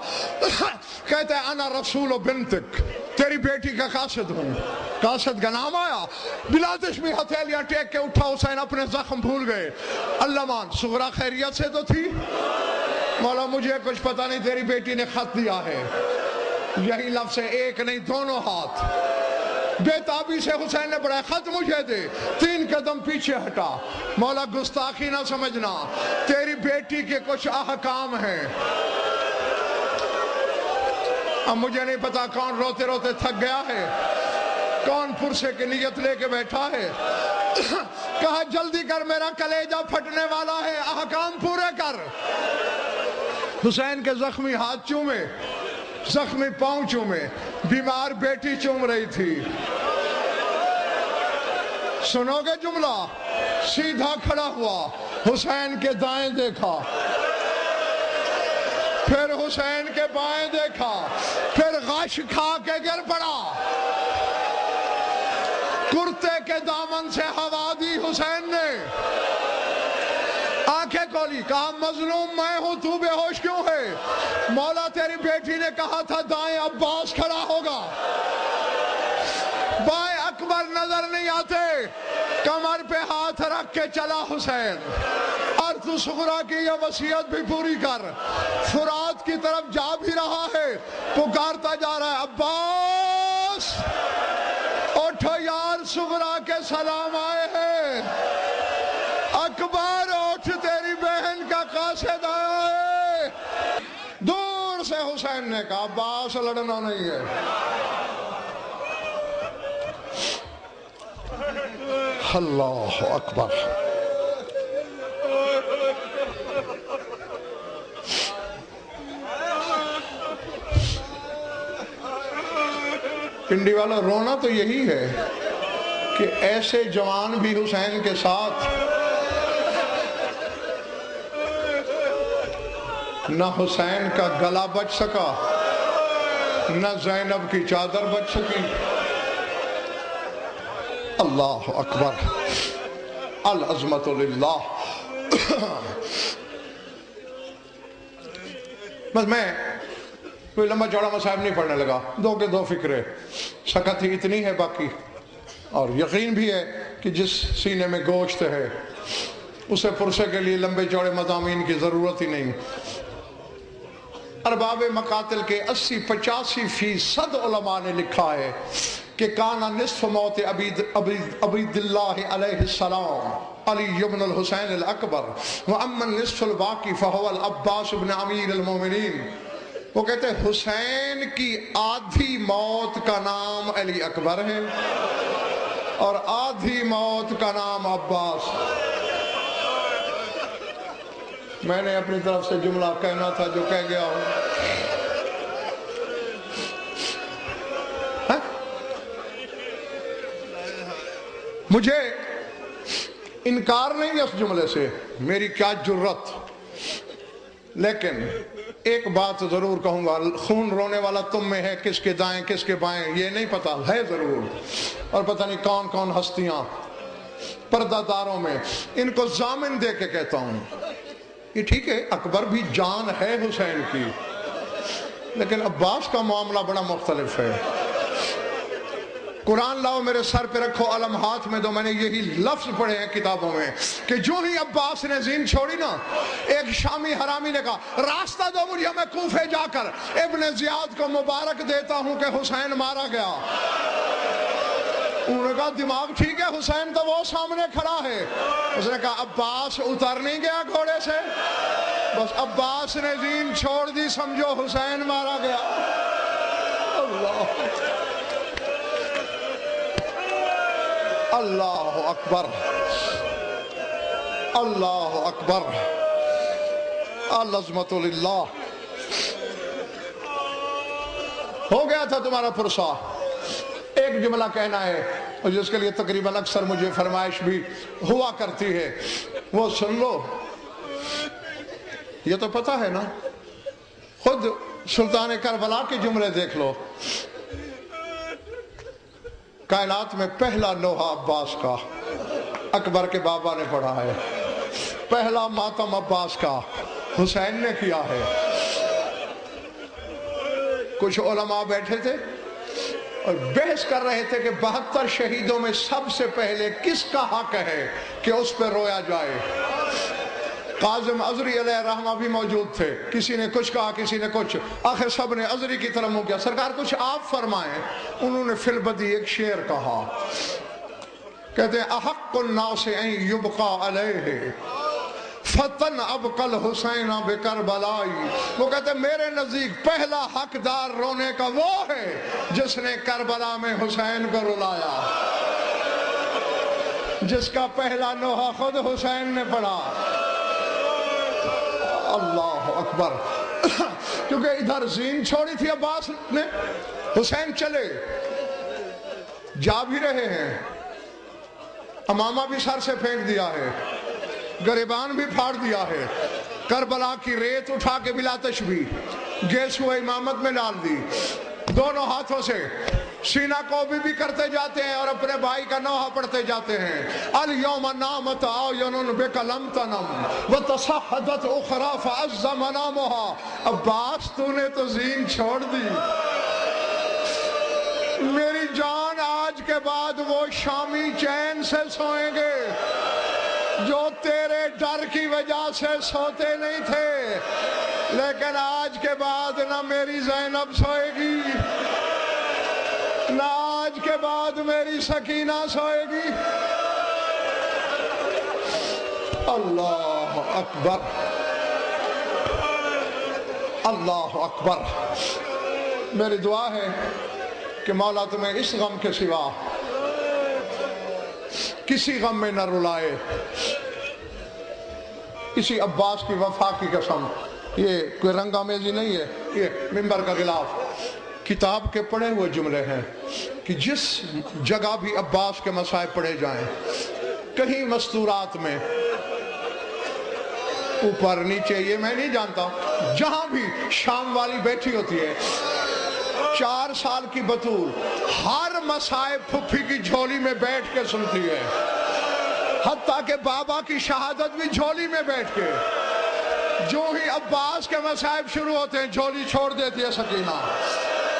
کہتے ہیں انا رسول بنتک تیری بیٹی کا قاصد ہوں. قاصد کا نام آیا بلا تشبیہ ہتھیلیاں ٹیک کے اٹھا حسین اپنے زخم بھول گئے. اللہ مان صغرا خیریت سے تو تھی. مولا مجھے کچھ پتہ نہیں تیری بیٹی نے خط دیا ہے. یہی لفظ ہے ایک نہیں دونوں ہاتھ. بے تابی سے حسین نے پڑھا خط مجھے دے. 3 قدم پیچھے ہٹا. مولا گستاخی نہ سمجھنا تیری بیٹی کے کچھ احکام ہیں. اب مجھے نہیں پتا کون روتے روتے تھک گیا ہے کون پرسے کی نیت لے کے بیٹھا ہے. کہا جلدی کر میرا کلیجہ پھٹنے والا ہے احکام پورے کر. حسین کے زخمی ہاتھ چومے زخمی پاؤں چومے. بیمار بیٹی چوم رہی تھی. سنو گے جملہ؟ سیدھا کھڑا ہوا حسین کے دائیں دیکھا پھر حسین کے بائیں دیکھا پھر غش کھا کے گر پڑا. کرتے کے دامن سے ہوا دی حسین نے. آنکھیں کھولی کہا مظلوم میں ہوں تو بے ہوش کیوں ہے؟ مولا تیری بیٹی نے کہا تھا دائیں عباس کھڑا ہوگا. بائیں اکبر نظر نہیں آتے. کمر پہ ہاتھ رکھ کے چلا حسین. اور تو صغرا کی یہ وصیت بھی پوری کر. فرات کی طرف جا بھی رہا ہے پکارتا جا رہا ہے عباس اٹھو یار صغرا کے سلام آئے ہیں. اکبر اٹھ تیری بہن کا قاصد آیا ہے. دور سے حسین نے کہا عباس لڑنا نہیں ہے. اللہ اکبر. پنڈی والا رونا تو یہی ہے کہ ایسے جوان بھی حسین کے ساتھ نہ حسین کا گلا بچ سکا نہ زینب کی چادر بچ سکی. اللہ اکبر. العظمت للہ. بس میں کوئی لمبا چوڑا مصائب نہیں پڑھنے لگا. 2 کے 2 فکرے. سکت ہی اتنی ہے باقی اور یقین بھی ہے کہ جس سینے میں گوشت ہے اسے پرسے کے لیے لمبے چوڑے مضامین کی ضرورت ہی نہیں. ارباب مقاتل کے 80-85% علماء نے لکھا ہے کہ کانا نصف موت عبید اللہ علیہ السلام علی ابن الحسین الاکبر واما النصف الباقی فهو العباس ابن امیر المومنین. وہ کہتے ہیں حسین کی آدھی موت کا نام علی اکبر ہے اور آدھی موت کا نام عباس. میں نے اپنی طرف سے جملہ کہنا تھا جو کہہ گیا ہوں. مجھے انکار نہیں اس جملے سے میری کیا جرت. لیکن ایک بات ضرور کہوں گا خون رونے والا تم میں ہے کس کے دائیں کس کے بائیں یہ نہیں پتا ہے ضرور. اور پتہ نہیں کون کون ہستیاں پردہ داروں میں ان کو ضامن دے کے کہتا ہوں یہ ٹھیک ہے اکبر بھی جان ہے حسین کی لیکن عباس کا معاملہ بڑا مختلف ہے. قرآن لاؤ میرے سر پہ رکھو، علم ہاتھ میں دو. میں نے یہی لفظ پڑھے ہیں کتابوں میں کہ جو ہی عباس نے زین چھوڑی نا، ایک شامی حرامی نے کہا راستہ دو مجھے، میں کوفے جا کر ابن زیاد کو مبارک دیتا ہوں کہ حسین مارا گیا. انہوں نے کہا دماغ ٹھیک ہے، حسین تو وہ سامنے کھڑا ہے. اس نے کہا عباس اتر نہیں گیا گھوڑے سے، بس عباس نے زین چھوڑ دی، سمجھو حسین مارا گیا. اللہ اللہ اکبر، اللہ اکبر، العظمت للہ. ہو گیا تھا تمہارا پرسہ. ایک جملہ کہنا ہے اور جس کے لیے تقریباً اکثر مجھے فرمائش بھی ہوا کرتی ہے، وہ سن لو. یہ تو پتہ ہے نا، خود سلطان کربلا کے جملے دیکھ لو. کائنات میں پہلا لوحہ عباس کا اکبر کے بابا نے پڑھا ہے، پہلا ماتم عباس کا حسین نے کیا ہے. کچھ علماء بیٹھے تھے اور بحث کر رہے تھے کہ 72 شہیدوں میں سب سے پہلے کس کا حق ہے کہ اس پہ رویا جائے. قاظم عذری علیہ رحمہ بھی موجود تھے، کسی نے کچھ کہا، کسی نے کچھ، آخر سب نے عذری کی طرف منہ کیا. سرکار کچھ آپ فرمائیں. انہوں نے فی البدی ایک شعر کہا، کہتے ہیں احق الناس ان یبقى علیہ فتن ابقل حسین بکربلائی. وہ کہتے ہیں میرے نزدیک پہلا حقدار رونے کا وہ ہے جس نے کربلا میں حسین کو رلایا، جس کا پہلا لوحہ خود حسین نے پڑھا. اللہ اکبر. کیونکہ ادھر زین چھوڑی تھی عباس نے، حسین چلے جا بھی رہے ہیں، امامہ بھی سر سے پھینک دیا ہے، گریبان بھی پھاڑ دیا ہے، کربلا کی ریت اٹھا کے بلا تشبیہ گیسوئے امامت میں ڈال دی، دونوں ہاتھوں سے سینہ کو بھی کرتے جاتے ہیں اور اپنے بھائی کا نوحہ پڑھتے جاتے ہیں. الیوم نامت اعین بک لم تنم وتصحدت اخری فعز منامها. عباس تو نے تو زین چھوڑ دی، میری جان آج کے بعد وہ شامی چین سے سوئیں گے جو تیرے ڈر کی وجہ سے سوتے نہیں تھے، لیکن آج کے بعد نہ میری زینب سوئے گی، نہ آج کے بعد میری سکینہ سوئے گی. اللہ اکبر، اللہ اکبر. میری دعا ہے کہ مولا تمہیں اس غم کے سوا کسی غم میں نہ رلائے. اسی عباس کی وفا کی قسم، یہ کوئی رنگ آمیزی نہیں ہے، یہ منبر کا غلاف، کتاب کے پڑھے ہوئے جملے ہیں کہ جس جگہ بھی عباس کے مسائب پڑھے جائیں، کہیں مستورات میں اوپر نیچے یہ میں نہیں جانتا، جہاں بھی شام والی بیٹھی ہوتی ہے 4 سال کی بطول، ہر مسائب پھپھی کی جھولی میں بیٹھ کے سنتی ہے، حتیٰ کہ بابا کی شہادت بھی جھولی میں بیٹھ کے. جو ہی عباس کے مسائب شروع ہوتے ہیں جھولی چھوڑ دیتی ہے سکینہ.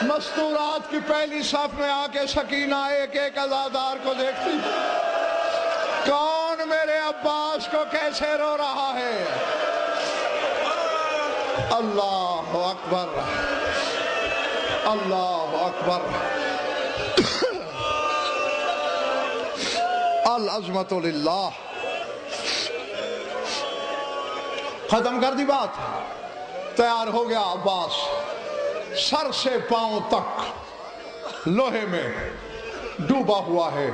مستورات کی پہلی صف میں آ کے سکینہ ایک ایک عزادار کو دیکھتی، کون میرے عباس کو کیسے رو رہا ہے. اللہ اکبر، اللہ اکبر. العظمت للہ. ختم کر دی بات، تیار ہو گیا عباس، سر سے پاؤں تک لوہے میں ڈوبا ہوا ہے.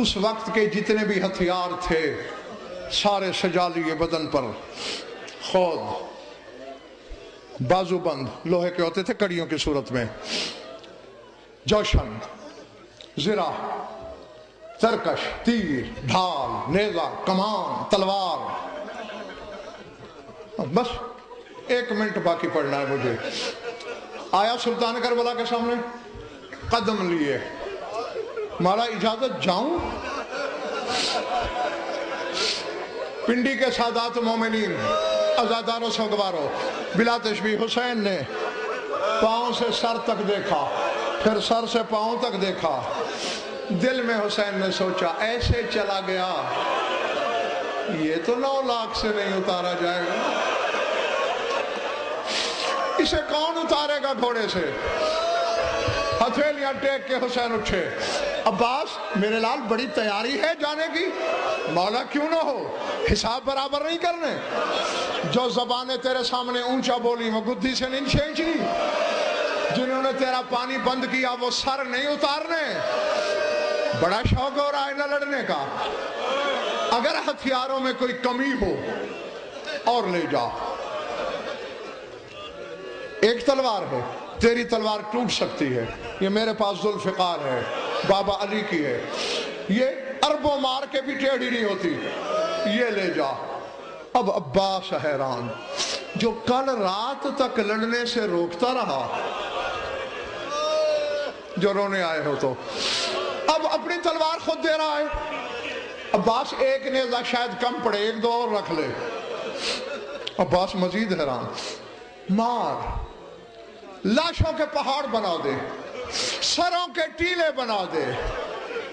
اس وقت کے جتنے بھی ہتھیار تھے سارے سجا لیے بدن پر، خود بازو بند لوہے کے ہوتے تھے کڑیوں کی صورت میں، جوشن، زرہ، ترکش، تیر، ڈھال، نیزہ، کمان، تلوار. بس 1 منٹ باقی پڑھنا ہے مجھے. آیا سلطان کربلا کے سامنے، قدم لیے، مالا اجازت جاؤں؟ پنڈی کے سادات مومنین، عزاداروں سوگواروں، بلا تشبیہ حسین نے پاؤں سے سر تک دیکھا، پھر سر سے پاؤں تک دیکھا. دل میں حسین نے سوچا ایسے چلا گیا یہ تو 9 لاکھ سے نہیں اتارا جائے گا, اسے کون اتارے گا گھوڑے سے. ہتھیلیاں ٹیک کے حسین اٹھے. عباس میرے لال بڑی تیاری ہے جانے کی. مولا کیوں نہ ہو, حساب برابر نہیں کرنے. جو زبانیں تیرے سامنے اونچا بولی وہ گدھی سے نہیں چھینچنی, جنہوں نے تیرا پانی بند کیا وہ سر نہیں اتارنے. بڑا شوق ہو رہا ہے نہ لڑنے کا. اگر ہتھیاروں میں کوئی کمی ہو اور لے جا. ایک تلوار ہے, تیری تلوار ٹوٹ سکتی ہے, یہ میرے پاس ذوالفقار ہے, بابا علی کی ہے, یہ اربوں مار کے بھی ٹیڑھی نہیں ہوتی, یہ لے جا. اب عباس حیران, جو کل رات تک لڑنے سے روکتا رہا, جو رونے آئے ہو تو اب اپنی تلوار خود دے رہا ہے. عباس ایک نیزہ شاید کم پڑے, 1-2 اور رکھ لے. عباس مزید حیران, مار, لاشوں کے پہاڑ بنا دے, سروں کے ٹیلے بنا دے.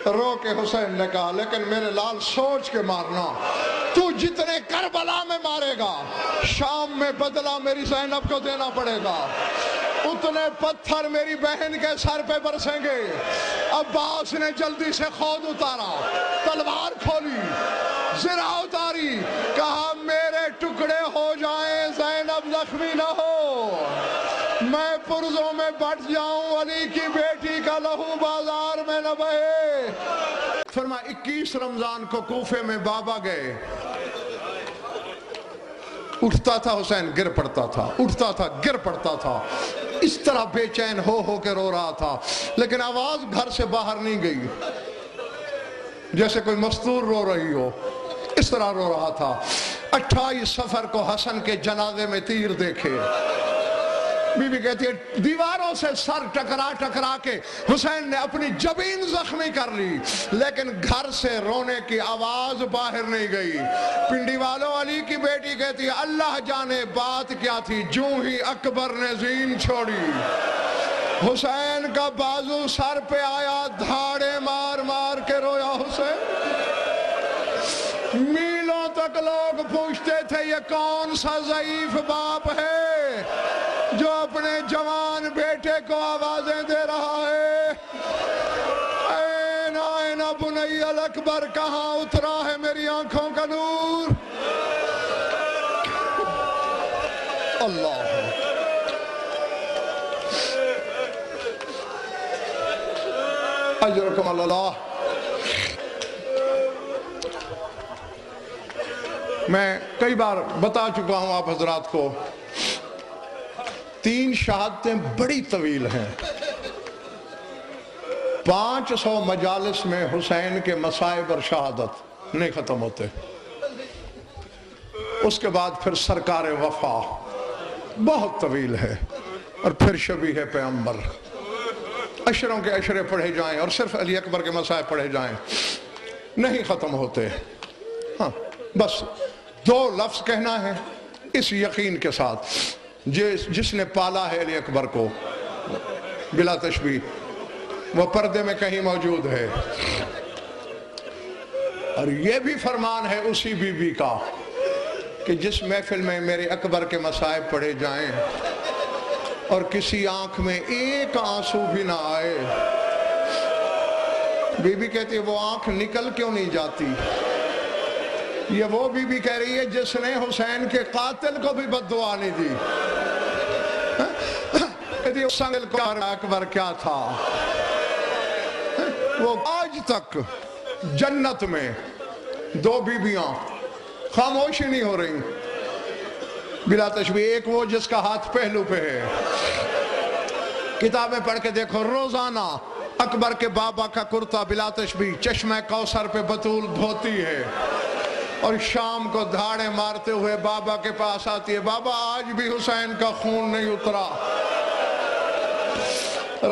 رو کے حسین نے کہا لیکن میرے لال سوچ کے مارنا, تو جتنے کربلا میں مارے گا شام میں بدلہ میری زینب کو دینا پڑے گا, اتنے پتھر میری بہن کے سر پہ برسیں گے. عباس نے جلدی سے خود اتارا, تلوار کھولی, زرہ اتاری, کہا میرے ٹکڑے ہو جائیں زینب زخمی نہ ہو, میں پرزوں میں بٹ جاؤں, علی کی بیٹی کا لہو بازار میں نہ بہے. فرمایا 21 رمضان کو کوفے میں بابا گئے. اٹھتا تھا حسین گر پڑتا تھا, اٹھتا تھا گر پڑتا تھا, اس طرح بے چین ہو کے رو رہا تھا, لیکن آواز گھر سے باہر نہیں گئی, جیسے کوئی مستور رو رہی ہو, اس طرح رو رہا تھا. 28 صفر کو حسن کے جنازے میں تیر دیکھے. بی بی کہتی ہے دیواروں سے سر ٹکرا کے حسین نے اپنی جبین زخمی کر لی, لیکن گھر سے رونے کی آواز باہر نہیں گئی. پنڈی والوں, علی کی بیٹی کہتی ہے اللہ جانے بات کیا تھی, جوں ہی اکبر نے زین چھوڑی, حسین کا بازو سر پہ آیا, دھاڑے مار مار کے رویا حسین. میلوں تک لوگ پوچھتے تھے یہ کون سا ضعیف باپ ہے جو اپنے جوان بیٹے کو آوازیں دے رہا ہے. این بنی الاکبر, کہاں اترا ہے میری آنکھوں کا نور. اللہ اجرکم اللہ. میں کئی بار بتا چکا ہوں آپ حضرات کو, 3 شہادتیں بڑی طویل ہیں. 500 مجالس میں حسین کے مصائب اور شہادت نہیں ختم ہوتے. اس کے بعد پھر سرکار وفا بہت طویل ہے, اور پھر شبیہ پیغمبر. عشروں کے عشرے پڑھے جائیں اور صرف علی اکبر کے مصائب پڑھے جائیں, نہیں ختم ہوتے. ہاں بس 2 لفظ کہنا ہے اس یقین کے ساتھ, جس نے پالا ہے علی اکبر کو بلا تشبیہ, وہ پردے میں کہیں موجود ہے. اور یہ بھی فرمان ہے اسی بی بی کا کہ جس محفل میں میرے اکبر کے مصائب پڑھے جائیں اور کسی آنکھ میں ایک آنسو بھی نہ آئے, بی بی کہتی ہے وہ آنکھ نکل کیوں نہیں جاتی. یہ وہ بی بی کہہ رہی ہے جس نے حسین کے قاتل کو بھی بد دعا نہیں دی. کہتی ہے سنگل کو اکبر کیا تھا, وہ آج تک جنت میں 2 بیویاں خاموشی نہیں ہو رہی بلا تشبیہ. ایک وہ جس کا ہاتھ پہلو پہ ہے, کتابیں پڑھ کے دیکھو, روزانہ اکبر کے بابا کا کرتا بلا تشبیہ چشمہ کوثر پہ بطول دھوتی ہے, اور شام کو دھاڑے مارتے ہوئے بابا کے پاس آتی ہے, بابا آج بھی حسین کا خون نہیں اترا.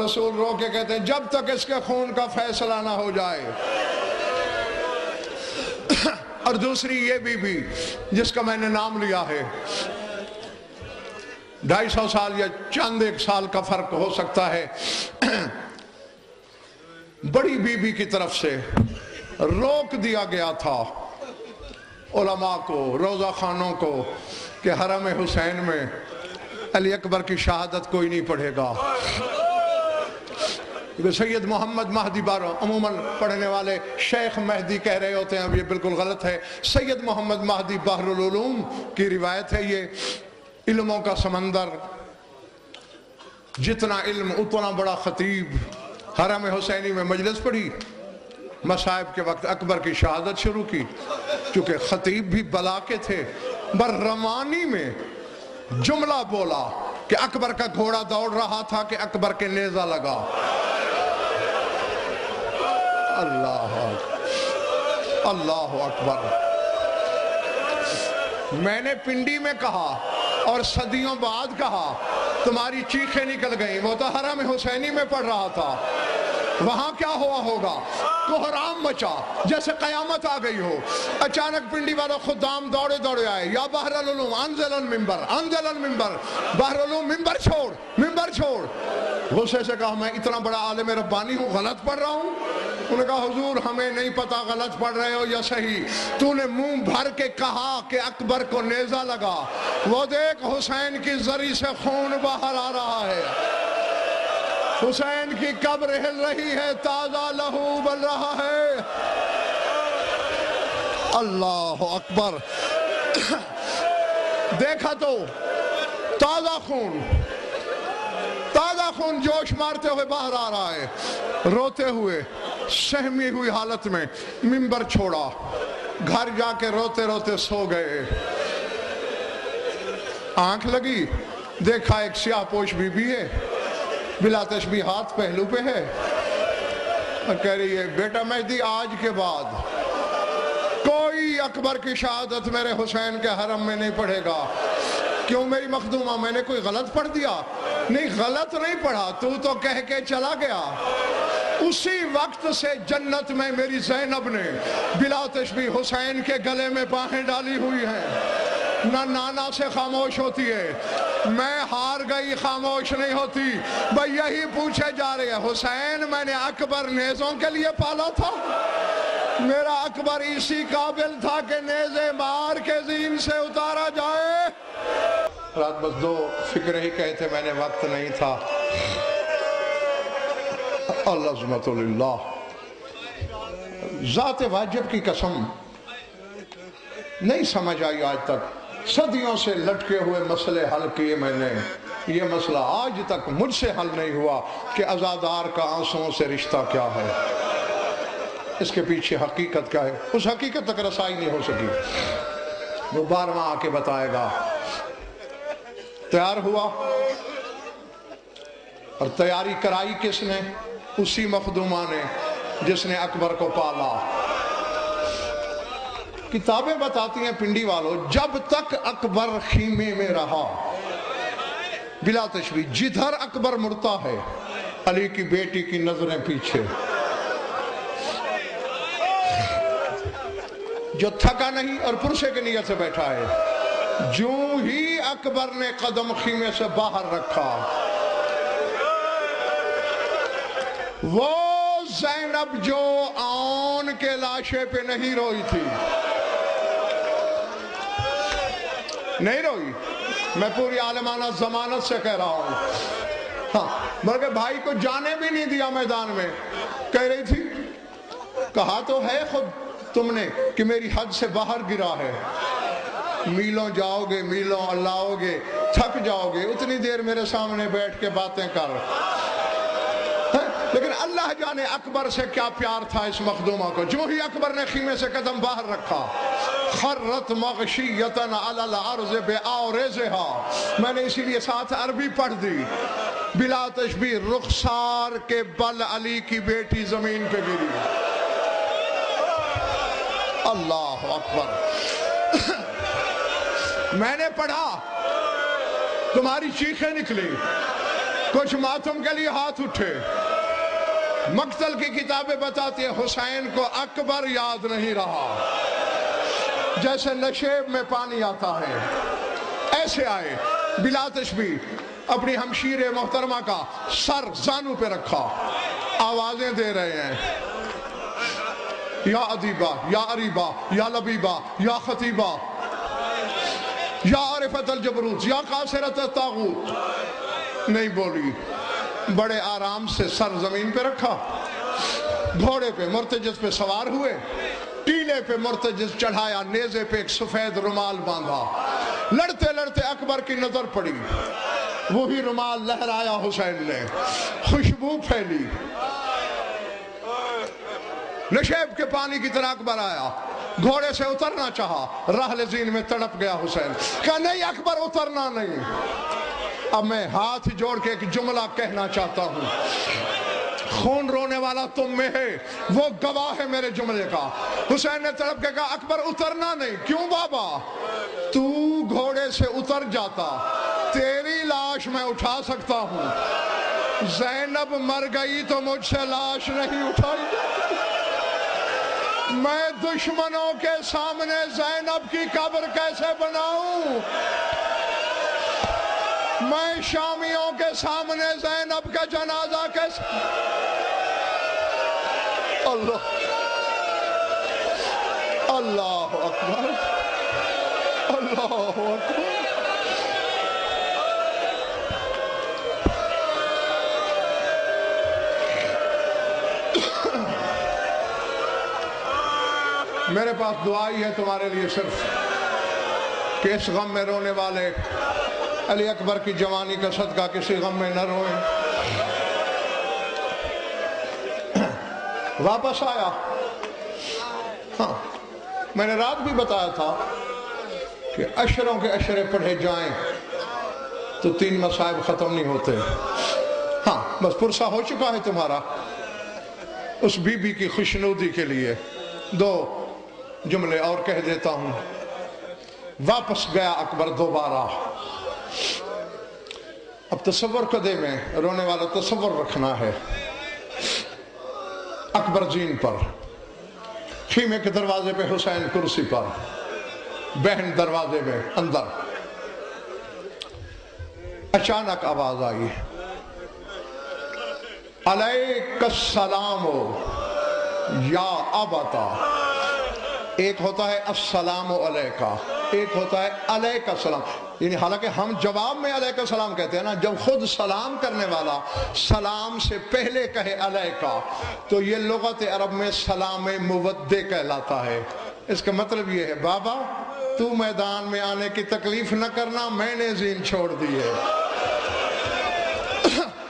رسول رو کے کہتے ہیں جب تک اس کے خون کا فیصلہ نہ ہو جائے. اور دوسری یہ بی جس کا میں نے نام لیا ہے, 250 سال یا چند 1 سال کا فرق ہو سکتا ہے, بڑی بیوی کی طرف سے روک دیا گیا تھا علماء کو، روضہ خانوں کو، کہ حرم حسین میں علی اکبر کی شہادت کوئی نہیں پڑھے گا۔ سید محمد مہدی بارو عموماً پڑھنے والے شیخ مہدی کہہ رہے ہوتے ہیں، اب یہ بالکل غلط ہے۔ سید محمد مہدی بحر العلوم کی روایت ہے، یہ علموں کا سمندر، جتنا علم اتنا بڑا خطیب۔ حرم حسینی میں مجلس پڑھی، مصائب کے وقت اکبر کی شہادت شروع کی، چونکہ خطیب بھی بلا کے تھے، برروانی میں جملہ بولا کہ اکبر کا گھوڑا دوڑ رہا تھا کہ اکبر کے نیزہ لگا۔ اللہ اکبر۔ میں نے پنڈی میں کہا اور صدیوں بعد کہا، تمہاری چیخیں نکل گئیں، وہ تو حرم حسینی میں پڑھ رہا تھا، وہاں کیا ہوا ہوگا؟ کوہرام مچا جیسے قیامت آ گئی ہو۔ اچانک پنڈی والوں خدام دوڑے دوڑے آئے، یا بحر العلوم انزل المنبر، انزل المنبر، بحر العلوم ممبر چھوڑ، ممبر چھوڑ۔ غصے سے کہا، میں اتنا بڑا عالم ربانی ہوں، غلط پڑھ رہا ہوں؟ انہوں نے کہا، حضور ہمیں نہیں پتا غلط پڑھ رہے ہو یا صحیح، تو نے منہ بھر کے کہا کہ اکبر کو نیزہ لگا، وہ دیکھ حسین کی زری سے خون باہر آ رہا ہے، حسین کی قبر ہل رہی ہے، تازہ لہو بل رہا ہے۔ اللہ اکبر۔ دیکھا تو تازہ خون جوش مارتے ہوئے باہر آ رہا ہے، روتے ہوئے سہمی ہوئی حالت میں منبر چھوڑا، گھر جا کے روتے روتے سو گئے۔ آنکھ لگی، دیکھا ایک سیاہ پوش بی بی ہے، بلا تشبیہ ہاتھ پہلو پہ ہے، اور کہہ رہی ہے، بیٹا مہدی آج کے بعد کوئی اکبر کی شہادت میرے حسین کے حرم میں نہیں پڑھے گا۔ کیوں میری مخدومہ، میں نے کوئی غلط پڑھ دیا؟ نہیں، غلط نہیں پڑھا، تو کہہ کے چلا گیا۔ اسی وقت سے جنت میں میری زینب نے بلا تشبیہ حسین کے گلے میں باہیں ڈالی ہوئی ہیں، نہ نانا سے خاموش ہوتی ہے، میں ہار گئی خاموش نہیں ہوتی، بھئی یہی پوچھے جا رہے ہیں، حسین میں نے اکبر نیزوں کے لیے پالا تھا؟ میرا اکبر اسی قابل تھا کہ نیزے مار کے زین سے اتارا جائے؟ رات بس دو فکر ہی کہتے، میں نے وقت نہیں تھا۔ العظمت للہ، ذات واجب کی قسم نہیں سمجھ آئی آج تک، صدیوں سے لٹکے ہوئے مسئلے حل کیے میں نے، یہ مسئلہ آج تک مجھ سے حل نہیں ہوا کہ عزادار کا آنسوؤں سے رشتہ کیا ہے، اس کے پیچھے حقیقت کیا ہے، اس حقیقت تک رسائی نہیں ہو سکی، وہ بارہواں آ کے بتائے گا۔ تیار ہوا، اور تیاری کرائی کس نے؟ اسی مخدومہ نے جس نے اکبر کو پالا۔ کتابیں بتاتی ہیں پنڈی والوں، جب تک اکبر خیمے میں رہا، بلا تشبیہ جدھر اکبر مڑتا ہے علی کی بیٹی کی نظریں پیچھے، جو تھکا نہیں اور پرسے کی نیت سے بیٹھا ہے، جو ہی اکبر نے قدم خیمے سے باہر رکھا، وہ زینب جو آن کے لاشے پہ نہیں روئی تھی، نہیں روئی، میں پوری عالمانہ ضمانت سے کہہ رہا ہوں، ہاں، بلکہ بھائی کو جانے بھی نہیں دیا میدان میں، کہہ رہی تھی، کہا تو ہے خود تم نے کہ میری حد سے باہر گرا ہے، میلوں جاؤ گے، میلوں لاؤ گے، تھک جاؤ گے، اتنی دیر میرے سامنے بیٹھ کے باتیں کر۔ لیکن اللہ جانے اکبر سے کیا پیار تھا اس مخدومہ کو، جو ہی اکبر نے خیمے سے قدم باہر رکھا، خرت مغشیتن علی الارض بعورضها، میں نے اسی لیے ساتھ عربی پڑھ دی، بلا تشبیہ رخسار کے بل علی کی بیٹی زمین پہ گری۔ اللہ اکبر۔ میں نے پڑھا، تمہاری چیخیں نکلی، کچھ ماتم کے لیے ہاتھ اٹھے، مقتل کی کتابیں بتاتی ہیں حسین کو اکبر یاد نہیں رہا، جیسے نشیب میں پانی آتا ہے ایسے آئے، بلا تشبیہ اپنی ہمشیر محترمہ کا سر زانو پہ رکھا، آوازیں دے رہے ہیں، یا ادیبہ، یا عریبہ، یا لبیبہ، یا خطیبہ، یا عارفت الجبروت، یا قاصرت الطاغوت، نہیں بولی۔ بڑے آرام سے سر زمین پہ رکھا، گھوڑے پہ مرتجز پہ سوار ہوئے، ٹیلے پہ مرتجز چڑھایا، نیزے پہ ایک سفید رومال باندھا۔ لڑتے لڑتے اکبر کی نظر پڑی، وہی رومال لہرایا حسین نے، خوشبو پھیلی، نشیب کے پانی کی طرح اکبر آیا، گھوڑے سے اترنا چاہا، راہ لذین میں تڑپ گیا حسین، کہا نہیں اکبر اترنا نہیں۔ اب میں ہاتھ جوڑ کے ایک جملہ کہنا چاہتا ہوں، خون رونے والا تم میں ہے، وہ گواہ ہے میرے جملے کا۔ حسین نے تڑپ کے کہا اکبر اترنا نہیں۔ کیوں بابا؟ تو گھوڑے سے اتر جاتا، تیری لاش میں اٹھا سکتا ہوں، زینب مر گئی تو مجھ سے لاش نہیں اٹھائی جاتی، میں دشمنوں کے سامنے زینب کی قبر کیسے بناؤں؟ میں شامیوں کے سامنے زینب کا جنازہ کیسے؟ اللہ اللہ اکبر، اللہ اکبر۔ میرے پاس دعا ہی ہے تمہارے لیے صرف کہ اس غم میں رونے والے علی اکبر کی جوانی کا صدقہ کسی غم میں نہ روئیں۔ واپس آیا، ہاں میں نے رات بھی بتایا تھا کہ عشروں کے عشرے پڑھے جائیں تو 3 مصائب ختم نہیں ہوتے۔ ہاں بس پرسہ ہو چکا ہے تمہارا، اس بی بی کی خوشنودی کے لیے 2 جملے اور کہہ دیتا ہوں۔ واپس گیا اکبر دوبارہ، اب تصور کدے میں رونے والا تصور رکھنا ہے۔ اکبر زین پر، خیمے کے دروازے پہ حسین کرسی پر، بہن دروازے میں اندر۔ اچانک آواز آئی، علیک السلام یا ابتا۔ ایک ہوتا ہے السلام علیکہ، ایک ہوتا ہے علیک السلام، یعنی حالانکہ ہم جواب میں علیک السلام کہتے ہیں نا، جب خود سلام کرنے والا سلام سے پہلے کہے علیکہ تو یہ لغت عرب میں سلام مودع کہلاتا ہے۔ اس کا مطلب یہ ہے بابا تو میدان میں آنے کی تکلیف نہ کرنا، میں نے زین چھوڑ دی ہے۔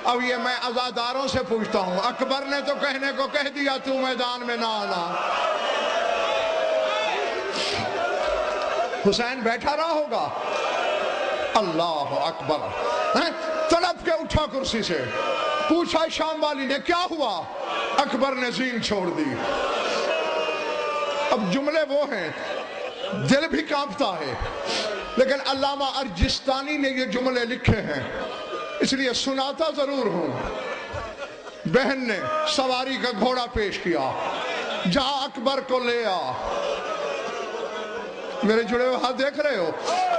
اب یہ میں عزاداروں سے پوچھتا ہوں، اکبر نے تو کہنے کو کہہ دیا تو میدان میں نہ آنا، حسین بیٹھا رہا ہوگا؟ اللہ اکبر، تڑپ کے اٹھا کرسی سے، پوچھا شام والی نے کیا ہوا؟ اکبر نے زین چھوڑ دی۔ اب جملے وہ ہیں، دل بھی کانپتا ہے، لیکن علامہ ارجستانی نے یہ جملے لکھے ہیں، اس لیے سناتا ضرور ہوں۔ بہن نے سواری کا گھوڑا پیش کیا، جہاں اکبر کو لے آ۔ میرے جڑے ہوئے ہاتھ دیکھ رہے ہو؟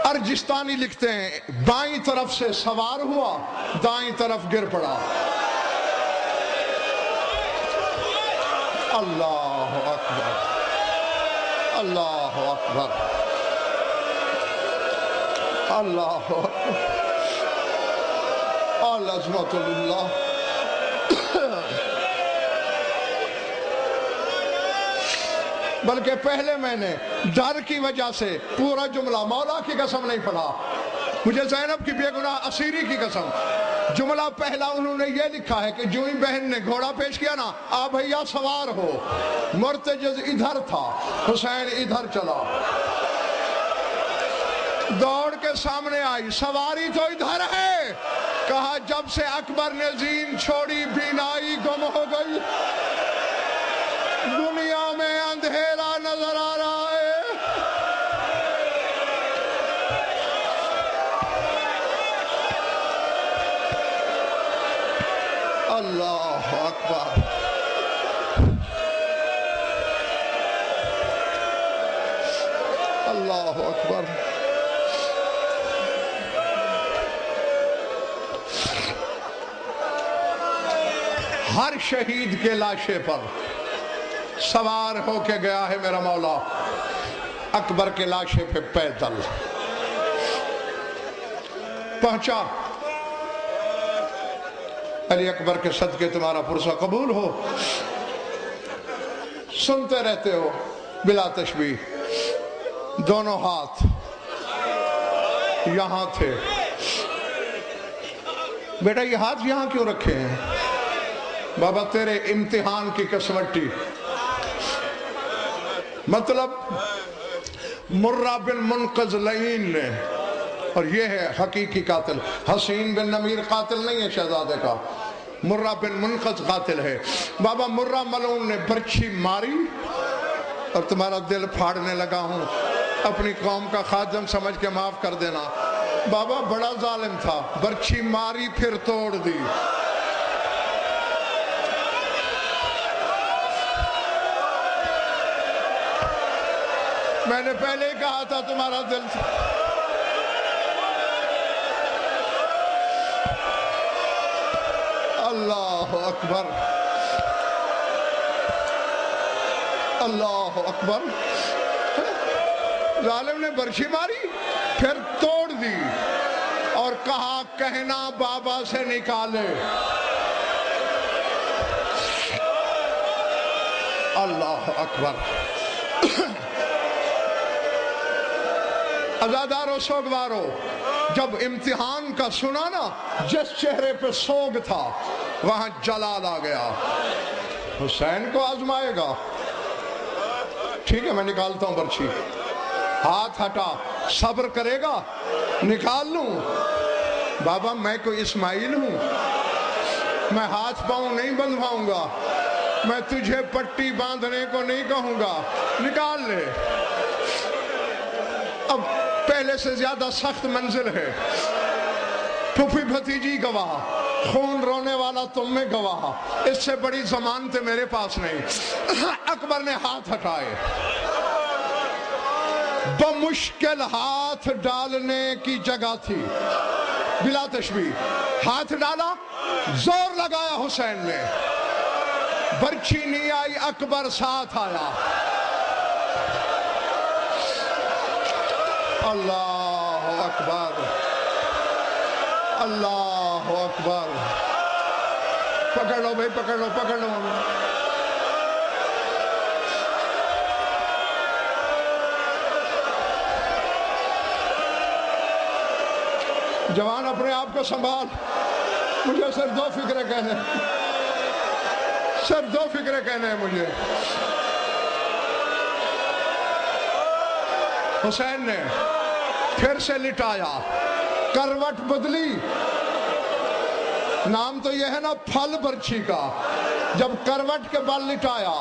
ارجستانی لکھتے ہیں بائیں طرف سے سوار ہوا، دائیں طرف گر پڑا۔ اللہ اکبر، اللہ اکبر، اللہ اکبر، العظمت اللہ۔ بلکہ پہلے میں نے ڈر کی وجہ سے پورا جملہ مولا کی قسم نہیں پڑھا، مجھے زینب کی بے گناہ اسیری کی قسم۔ جملہ پہلا انہوں نے یہ لکھا ہے کہ جو ہی بہن نے گھوڑا پیش کیا نا، آ بھیا سوار ہو۔ مرتجز ادھر تھا، حسین ادھر چلا، دوڑ کے سامنے آئی، سواری تو ادھر ہے۔ کہا جب سے اکبر نے زین چھوڑی بینائی گم ہو گئی، دنیا میں اندھیرا نظر آ رہا ہے۔ اللہ اکبر، اللہ اکبر۔ ہر شہید کے لاشے پر سوار ہو کے گیا ہے میرا مولا، اکبر کے لاشے پہ پیدل پہنچا۔ علی اکبر کے صدقے تمہارا پرسہ قبول ہو۔ سنتے رہتے ہو بلا تشبیہ، دونوں ہاتھ یہاں تھے۔ بیٹا یہ ہاتھ یہاں کیوں رکھے ہیں؟ بابا تیرے امتحان کی کسوٹی، مطلب مرہ بن منقذ لعین نے، اور یہ ہے حقیقی قاتل، حسین بن نمیر قاتل نہیں ہے شہزادے کا، مرہ بن منقذ قاتل ہے۔ بابا مرہ ملعون نے برچھی ماری اور تمہارا دل پھاڑنے لگا ہوں، اپنی قوم کا خادم سمجھ کے معاف کر دینا۔ بابا بڑا ظالم تھا، برچھی ماری پھر توڑ دی۔ میں نے پہلے ہی کہا تھا تمہارا دل اللہ اکبر، اللہ اکبر۔ ظالم نے برچھی ماری پھر توڑ دی اور کہا کہنا بابا سے نکالے۔ اللہ اکبر۔ عزادارو سوگوارو، جب امتحان کا سنا نا، جس چہرے پہ سوگ تھا وہاں جلال آ گیا۔ حسین کو آزمائے گا، ٹھیک ہے میں نکالتا ہوں برچھی، ہاتھ ہٹا، صبر کرے گا نکال لوں۔ بابا میں کوئی اسماعیل ہوں، میں ہاتھ پاؤں نہیں بندھواؤں گا، میں تجھے پٹی باندھنے کو نہیں کہوں گا، نکال لے۔ اب پہلے سے زیادہ سخت منزل ہے، پھوپھی بھتیجی گواہ، خون رونے والا تم میں گواہ، اس سے بڑی ضمانت میرے پاس نہیں۔ اکبر نے ہاتھ ہٹائے، بمشکل ہاتھ ڈالنے کی جگہ تھی، بلا تشبیہ ہاتھ ڈالا، زور لگایا حسین نے، برچھی نہیں آئی، اکبر ساتھ آیا۔ اللہ اکبر، اللہ اکبر۔ پکڑ لو بھائی، پکڑ لو، پکڑ لو۔ جوان اپنے آپ کو سنبھال، مجھے صرف دو فکریں کہنے، صرف دو فکریں کہنے ہیں مجھے۔ حسین نے پھر سے لٹایا، کروٹ بدلی، نام تو یہ ہے نا پھل برچھی کا، جب کروٹ کے بل لٹایا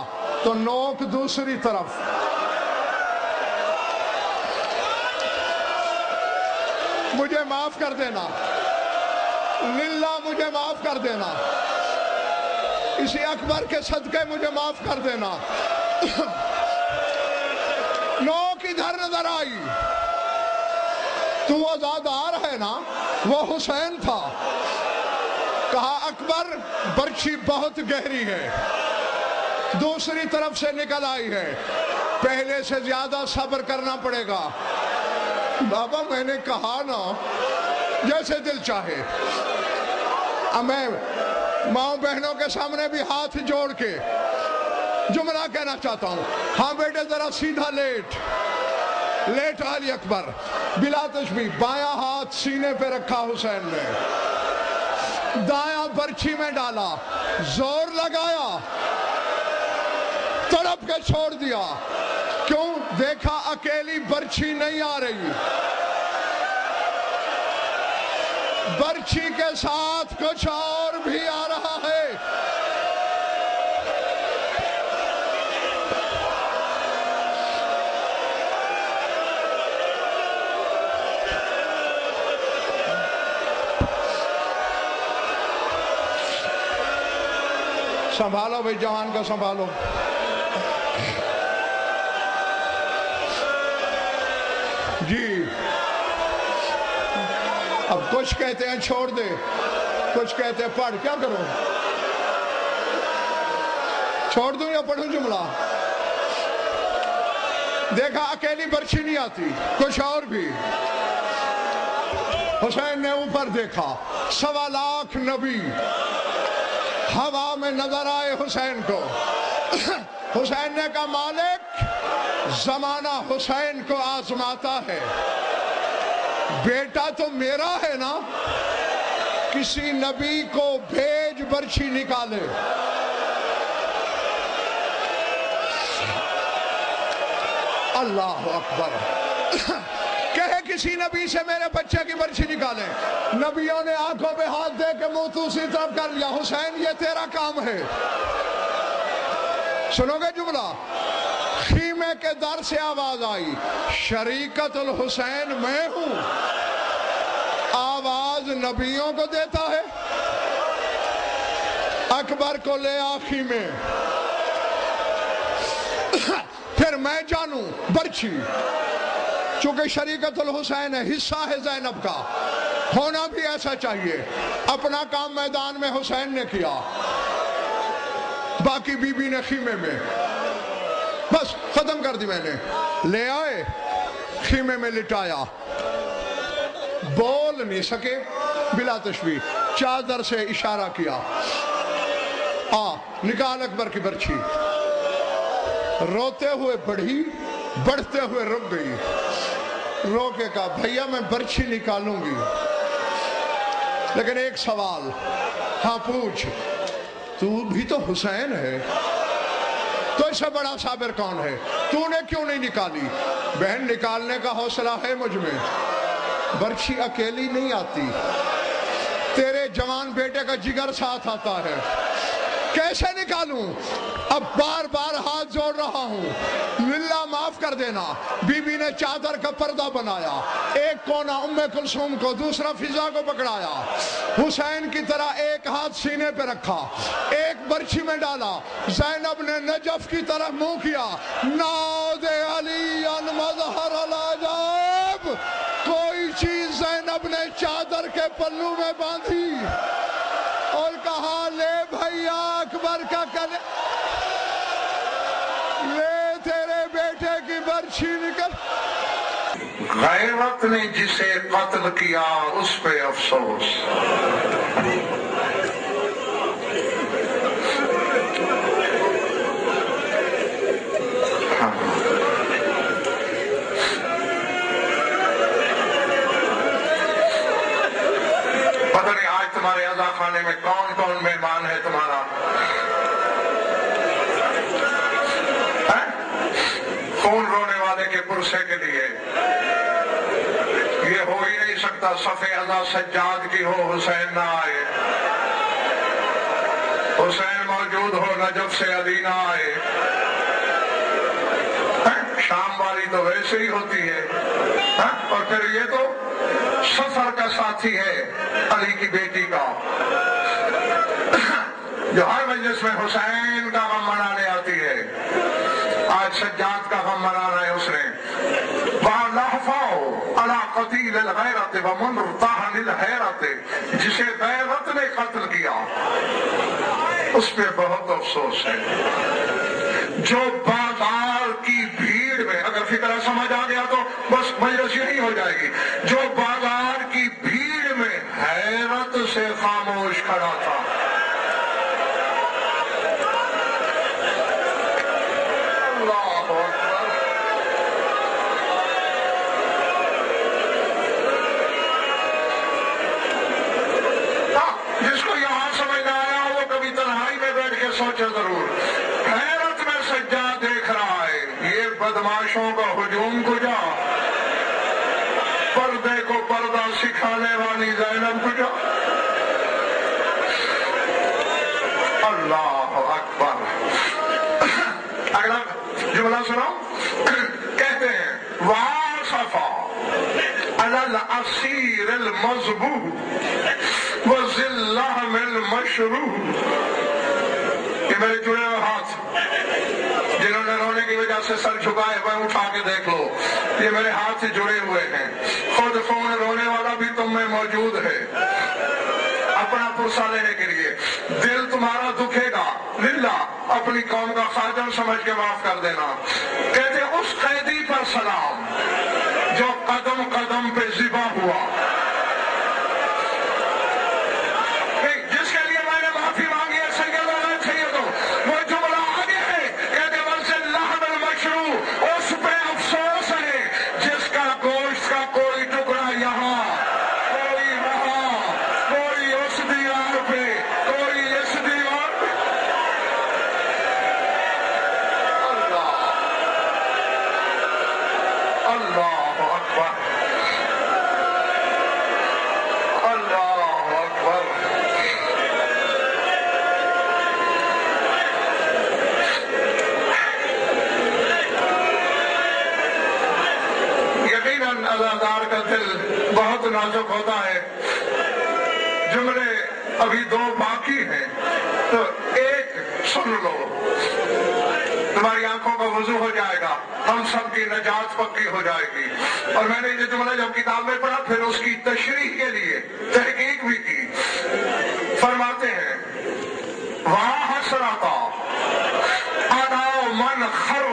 تو نوک دوسری طرف۔ مجھے معاف کر دینا للہ، مجھے معاف کر دینا، اسی اکبر کے صدقے مجھے معاف کر دینا۔ نوک ادھر نظر آئی، تو عزادار ہے نا، وہ حسین تھا۔ کہا اکبر برچھی بہت گہری ہے، دوسری طرف سے نکل آئی ہے، پہلے سے زیادہ صبر کرنا پڑے گا۔ بابا میں نے کہا نا جیسے دل چاہے۔ اب میں ماں بہنوں کے سامنے بھی ہاتھ جوڑ کے جملہ کہنا چاہتا ہوں، ہاں بیٹے ذرا سیدھا لیٹ علی اکبر، بلا تشبیہ بایاں ہاتھ سینے پہ رکھا حسین نے، دایاں برچھی میں ڈالا، زور لگایا، تڑپ کے چھوڑ دیا۔ کیوں؟ دیکھا اکیلی برچھی نہیں آ رہی، برچھی کے ساتھ کچھ اور بھی آ رہا ہے۔ سنبھالو بھائی، جوان کا سنبھالو۔ جی اب کچھ کہتے ہیں چھوڑ دے، کچھ کہتے ہیں پڑھ، کیا کرو؟ چھوڑ دوں یا پڑھوں جملہ؟ دیکھا اکیلی برچھی نہیں آتی، کچھ اور بھی۔ حسین نے اوپر دیکھا، 1.25 لاکھ نبی ہوا میں نظر آئے حسین کو۔ حسین نے کہا مالک زمانہ حسین کو آزماتا ہے، بیٹا تو میرا ہے نا، کسی نبی کو بھیج برچھی نکالے۔ اللہ اکبر، کہے کسی نبی سے میرے بچے کی برچھی نکالے۔ نبیوں نے آنکھوں پہ ہاتھ دے کے منہ دوسری طرف کر لیا، حسین یہ تیرا کام ہے۔ سنو گے جملہ؟ خیمے کے در سے آواز آئی، شریکت الحسین میں ہوں۔ آواز نبیوں کو دیتا ہے، اکبر کو لے آ خیمے، پھر میں جانوں برچھی، چونکہ شریکت الحسین ہے، حصہ ہے زینب کا، ہونا بھی ایسا چاہیے۔ اپنا کام میدان میں حسین نے کیا، باقی بی بی نے خیمے میں، بس ختم کر دی میں نے۔ لے آئے، خیمے میں لٹایا، بول نہیں سکے، بلا تشبیہ چادر سے اشارہ کیا، نکال اکبر کی برچھی۔ روتے ہوئے بڑھی، بڑھتے ہوئے رک گئی، رو کے کہا بھیا میں برچھی نکالوں گی، لیکن ایک سوال، ہاں پوچھ، تو بھی تو حسین ہے، تو اس سے بڑا صابر کون ہے، تو نے کیوں نہیں نکالی؟ بہن نکالنے کا حوصلہ ہے مجھ میں، برچھی اکیلی نہیں آتی، تیرے جوان بیٹے کا جگر ساتھ آتا ہے، کیسے نکالوں؟ اب بار بار ہاتھ جوڑ رہا ہوں، للہ معاف کر دینا۔ بی بی نے چادر کا پردہ بنایا، ایک کونا ام کلثوم کو، دوسرا فضا کو پکڑایا، حسین کی طرح ایک ہاتھ سینے پہ رکھا، ایک برچھی میں ڈالا، زینب نے نجف کی طرف منہ کیا، ناد علی ان مظہر العجائب، کوئی چیز زینب نے چادر کے پلو میں باندھی اور کہا لے بھیا اکبر کا کل، لے تیرے بیٹے کی برچھی نکل۔ غیرت نے جسے قتل کیا اس پہ افسوس، پتہ نہیں آج تمہارے عزا خانے میں کون کون مہمان ہے تمہارا، خون رونے والے کے پرسے کے لیے یہ ہو ہی نہیں سکتا صف عزا سجاد کی ہو حسین نہ آئے، حسین موجود ہو نجف سے علی نہ آئے، شام والی تو ویسے ہی ہوتی ہے، اور پھر یہ تو سفر کا ساتھی ہے علی کی بیٹی کا، جو ہر مجلس میں حسین کا غم منانے آتی ہے، آج سجاد کا غم منانا ہے اس نے۔ وَلَحْفَوْا عَلَىٰ قَتِيلِ الْغَيْرَةِ وَمُنْرْتَحَنِ الْحَيْرَةِ، جسے غیرت نے قتل کیا اس پہ بہت افسوس ہے۔ جو بازار کی بھیڑ میں، اگر فکرہ سمجھ آ گیا تو بس مجلس یہی ہو جائے گی، جو بازار کی بھیڑ میں حیرت سے خاموش کھڑا تھا، جس کو یہاں سمجھ نہ آیا وہ کبھی تنہائی میں بیٹھ کے سوچے ضرور۔ حیرت میں سجاد دیکھ رہا ہے یہ بدماشوں کا ہجوم کجا، پردے کو پردہ سکھانے والی زینب کجا۔ اللہ اکبر۔ اگلا جملہ سنو، کہتے ہیں وَاصَفَ عَلَى الْأَسِيرِ الْمَذْبُوحِ وَاللَّحْمِ الْمَشْرُوحِ، یہ میرے جڑے ہوئے ہاتھ، جنہوں نے رونے کی وجہ سے سر جھکائے ہوئے اٹھا کے دیکھ لو، یہ میرے ہاتھ سے جڑے ہوئے ہیں، خود خون رونے والا بھی تم میں موجود ہے، اپنا پرسہ لینے کے لیے. دل تمہارا دکھے گا للہ، اپنی قوم کا خادم سمجھ کے معاف کر دینا. کہتے اس قیدی پر سلام جو قدم قدم پہ ذبح ہوا، جس کے لیے میں نے معافی مانگی ہے سیدو سیدو. وہ جملہ آگے ہے، کہتے منزل لحم المشروع، اس پہ افسوس ہے جس کا گوشت کا کوئی ٹکڑا یہاں، کوئی وہاں، کوئی اس دیوار پہ، کوئی اس دیوار پہ. اللہ اللہ اکبر، اللہ اکبر. یقیناً عزادار کا دل بہت نازک ہوتا ہے. جملے ابھی دو باقی ہیں تو ایک سن لو، تمہاری آنکھوں کا وضو ہو جائے گا، ہم سب کی نجات پکی ہو جائے گی. اور میں نے یہ جملہ جب کتاب میں پڑھا پھر اس کی تشریح کے لیے تحقیق بھی کی. فرماتے ہیں وَا حسرتا علی من خر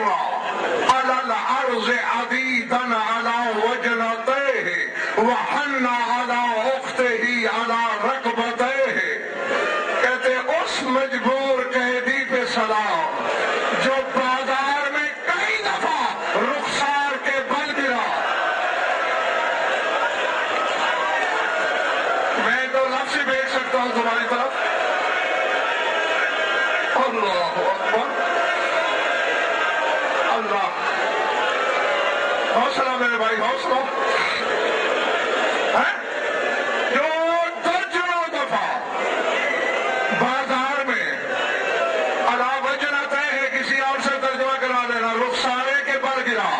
علی الارض عدیدا علی وجنتیہ وحن علی اختہ علی رکبتیہ. کہتے اس مجبور قیدی پہ سلام جو بازار میں کئی دفعہ رخسار کے بل گرا. میں تو لفظ بھیج سکتا ہوں تمہاری طرف. اللہ اکبر، اللہ. حوصلہ میرے بھائی، حوصلہ. جو درجنوں دفعہ بازار میں علاوجنت ہے، کسی اور سے ترجمہ کرا دینا، رخسارے کے بل گرا.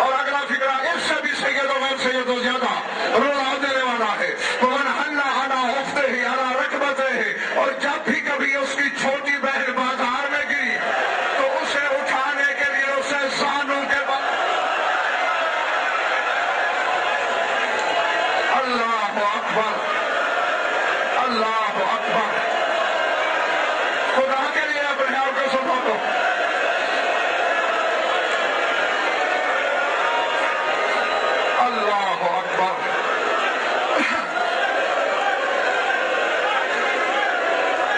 اور اگلا فکرہ اس سے بھی سید و غیر سید و زیادہ رولا دینے والا ہے. وَمَنْ حَلَّ عَلَىٰ اُخْتِهِ عَلَىٰ رَكْبَتِهِ. اور جب بھی کبھی اس کی چھوٹی بہن بازار میں گری تو اسے اٹھانے کے لیے اسے زانوں کے بل. اللہ اکبر، اللہ اکبر. خدا کے لیے اپنے آپ کو سنو دو. اللہ اکبر.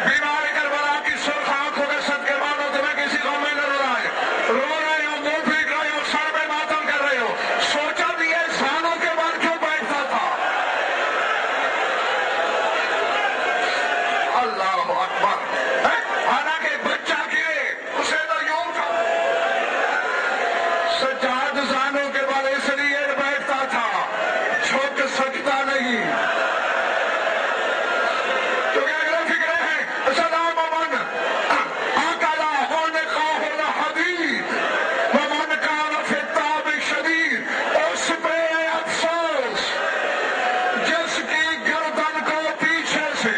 بیمار کربلا کی سرخ آنکھوں کے صدقے مانو تمہیں کسی قوم میں نہ رلائے. رو رہے ہو، منہ پھینک رہے ہو، سر پہ ماتم کر رہے ہو. سوچا بھی ہے زانوں کے بعد کیوں بیٹھتا تھا. اللہ اکبر. حالانکہ بچہ گرے اسے تو یوں تھا. سجاد زانوں کے بعد اس لیے بیٹھتا تھا جھک سکتا نہیں. کیونکہ اگلا فکر ہے سلام من اکلا عنقہ الحدید ومن کان فی التعب شدید. اس پہ افسوس جس کی گردن کو پیچھے سے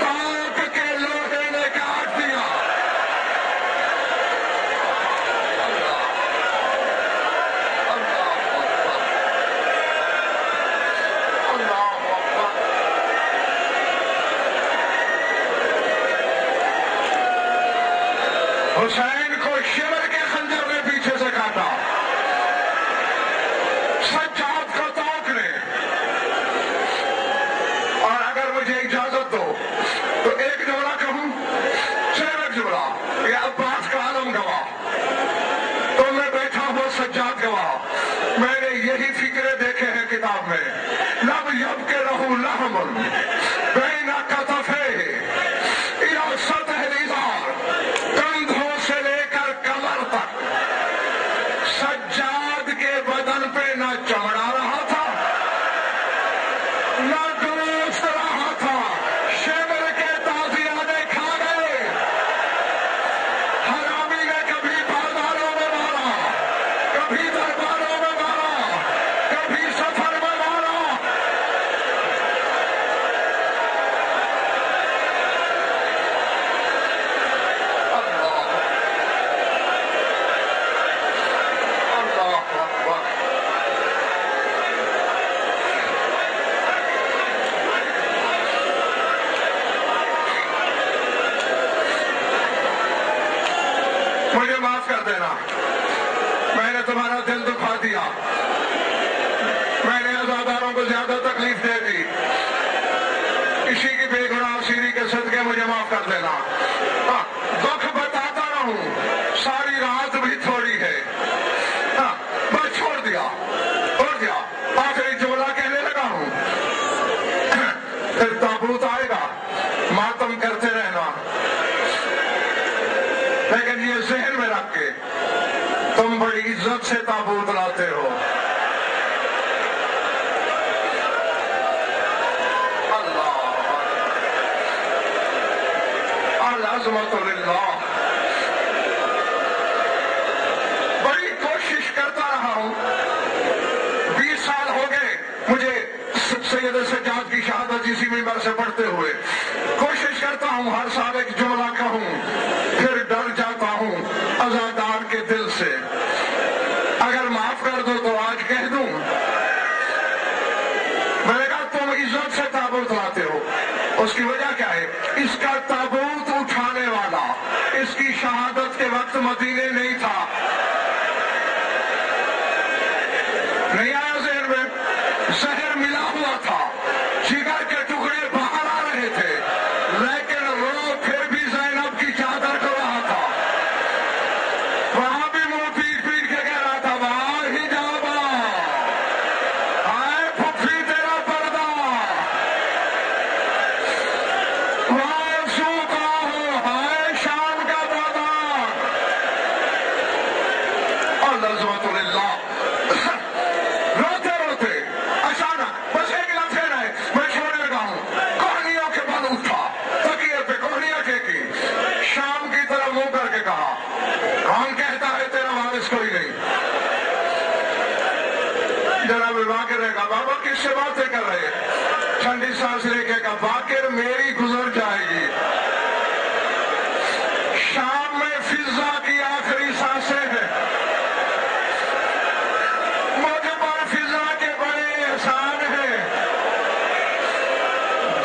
تاک کے لوہے نے کاٹ دیا. حسین کو شمر کے خنجر نے پیچھے سے کاٹا، سجاد کو توق نے. اور اگر مجھے اجازت دو تو ایک جملہ کہوں، صرف ایک جملہ. یہ عباس کا عالم گواہ، تو میں بیٹھا ہوں سجاد گواہ. میں نے یہی فکرے دیکھے ہیں کتاب میں. لب یب کے رہو لحم بین کتفے الی سطح الازار. کندھوں سے لے کر کمر تک سجاد کے بدن پہ نہ چمڑا رہا تھا نہ گوشت رہا تھا. شمر کے تازیانے کھا گئے. حرامی نے کبھی بازاروں میں مارا، کبھی درباروں میں مارا، کبھی سفر میں مارا. میں نے تمہارا دل دکھا دیا، میں نے عزاداروں کو زیادہ تکلیف دے دی، اسی کی بے گناہ سیری کے صدقے مجھے معاف کر دینا۔ دکھ بتاتا رہوں، ساری رات بھی تھوڑی ہے، بس چھوڑ دیا، آخری جملہ کہنے لگا ہوں، پھر تابوت آئے گا، ماتم کرتے رہنا، لیکن یہ ذہن میں رکھ کے تم بڑی عزت سے تابوت لاتے ہو۔ العظمت للہ۔ بڑی کوشش کرتا رہا ہوں، 20 سال ہو گئے مجھے سید سجاد کی شہادت اسی ممبر سے پڑھتے ہوئے، کوشش کرتا ہوں ہر سال ایک جملہ کہوں، پھر ڈر جاتا ہوں عزادار کے دل سے، اگر معاف کر دو تو آج کہہ دوں۔ میں نے کہا تم عزت سے تابوت لاتے ہو، اس کی وجہ کیا ہے؟ اس کا تابوت اٹھانے والا اس کی شہادت کے وقت مدینے نہیں تھا۔ نہیں آیا ذہن میں؟ زہر ملا ہوا تھا، جگر کے ٹکڑے باہر آ رہے تھے، لیکن وہ پھر بھی زینب کی چادر کو رہا تھا، وہاں بھی منہ پیٹ پیٹ کے کہہ رہا تھا باہر ہی جابا، آئے پھپھی تیرا پردہ، وہاں سو کا ہو، ہائے شام کا بادام۔ العظمت للہ۔ روتے روتے اچانک بس ایک لفظ ہے، میں چھوڑنے لگا ہوں، کوہنیوں کے بل اٹھا، تکیے پہ کوہنیاں ٹیکی، شام کی طرف منہ کر کے کہا کون کہتا ہے تیرا وارث کوئی نہیں؟ جناب باقر نے کہا بابا کس سے باتیں کر رہے؟ ٹھنڈی سانس لے کے کہا باقر میری گزر جائے گی، شام میں فضا کی آخری سانسیں ہیں، مجھ پر فضا کے بڑے احسان ہیں،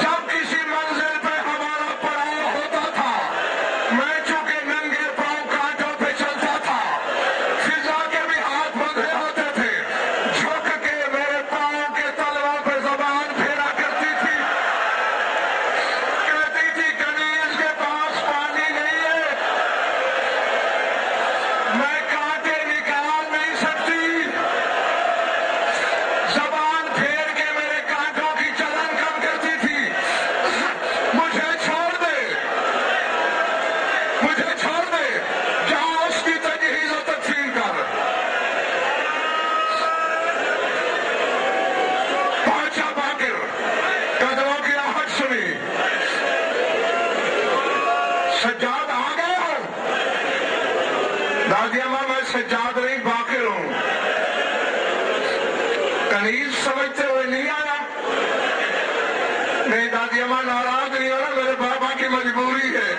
جب کسی منزل پہ ہمارا پڑاؤ ہوتا تھا، میں چونکہ ننگے پاؤں کانٹوں پہ چلتا تھا، فضا کے بھی ہاتھ بندھے ہوتے تھے، جھک کے میرے پاؤں کے تلووں پہ زبان پھیرا کرتی تھی، کہتی تھی کنیز کے پاس پانی نہیں ہے، میں کانٹے نکال نہیں سکتی، زبان پھیر کے میرے کانٹوں کی چلن کم کرتی تھی، مجھے چھوڑ دے، جا اس کی تجہیز و تدفین کر۔ پہنچا باقر، قدموں کی آہٹ سنی، سجاد آ گئے ہو؟ دادی اماں میں سجاد نہیں باقر ہوں، کنیز سمجھتے ہوئے نہیں آیا؟ نہیں دادی اماں ناراض نہیں ہونا، میرے بابا کی مجبوری ہے،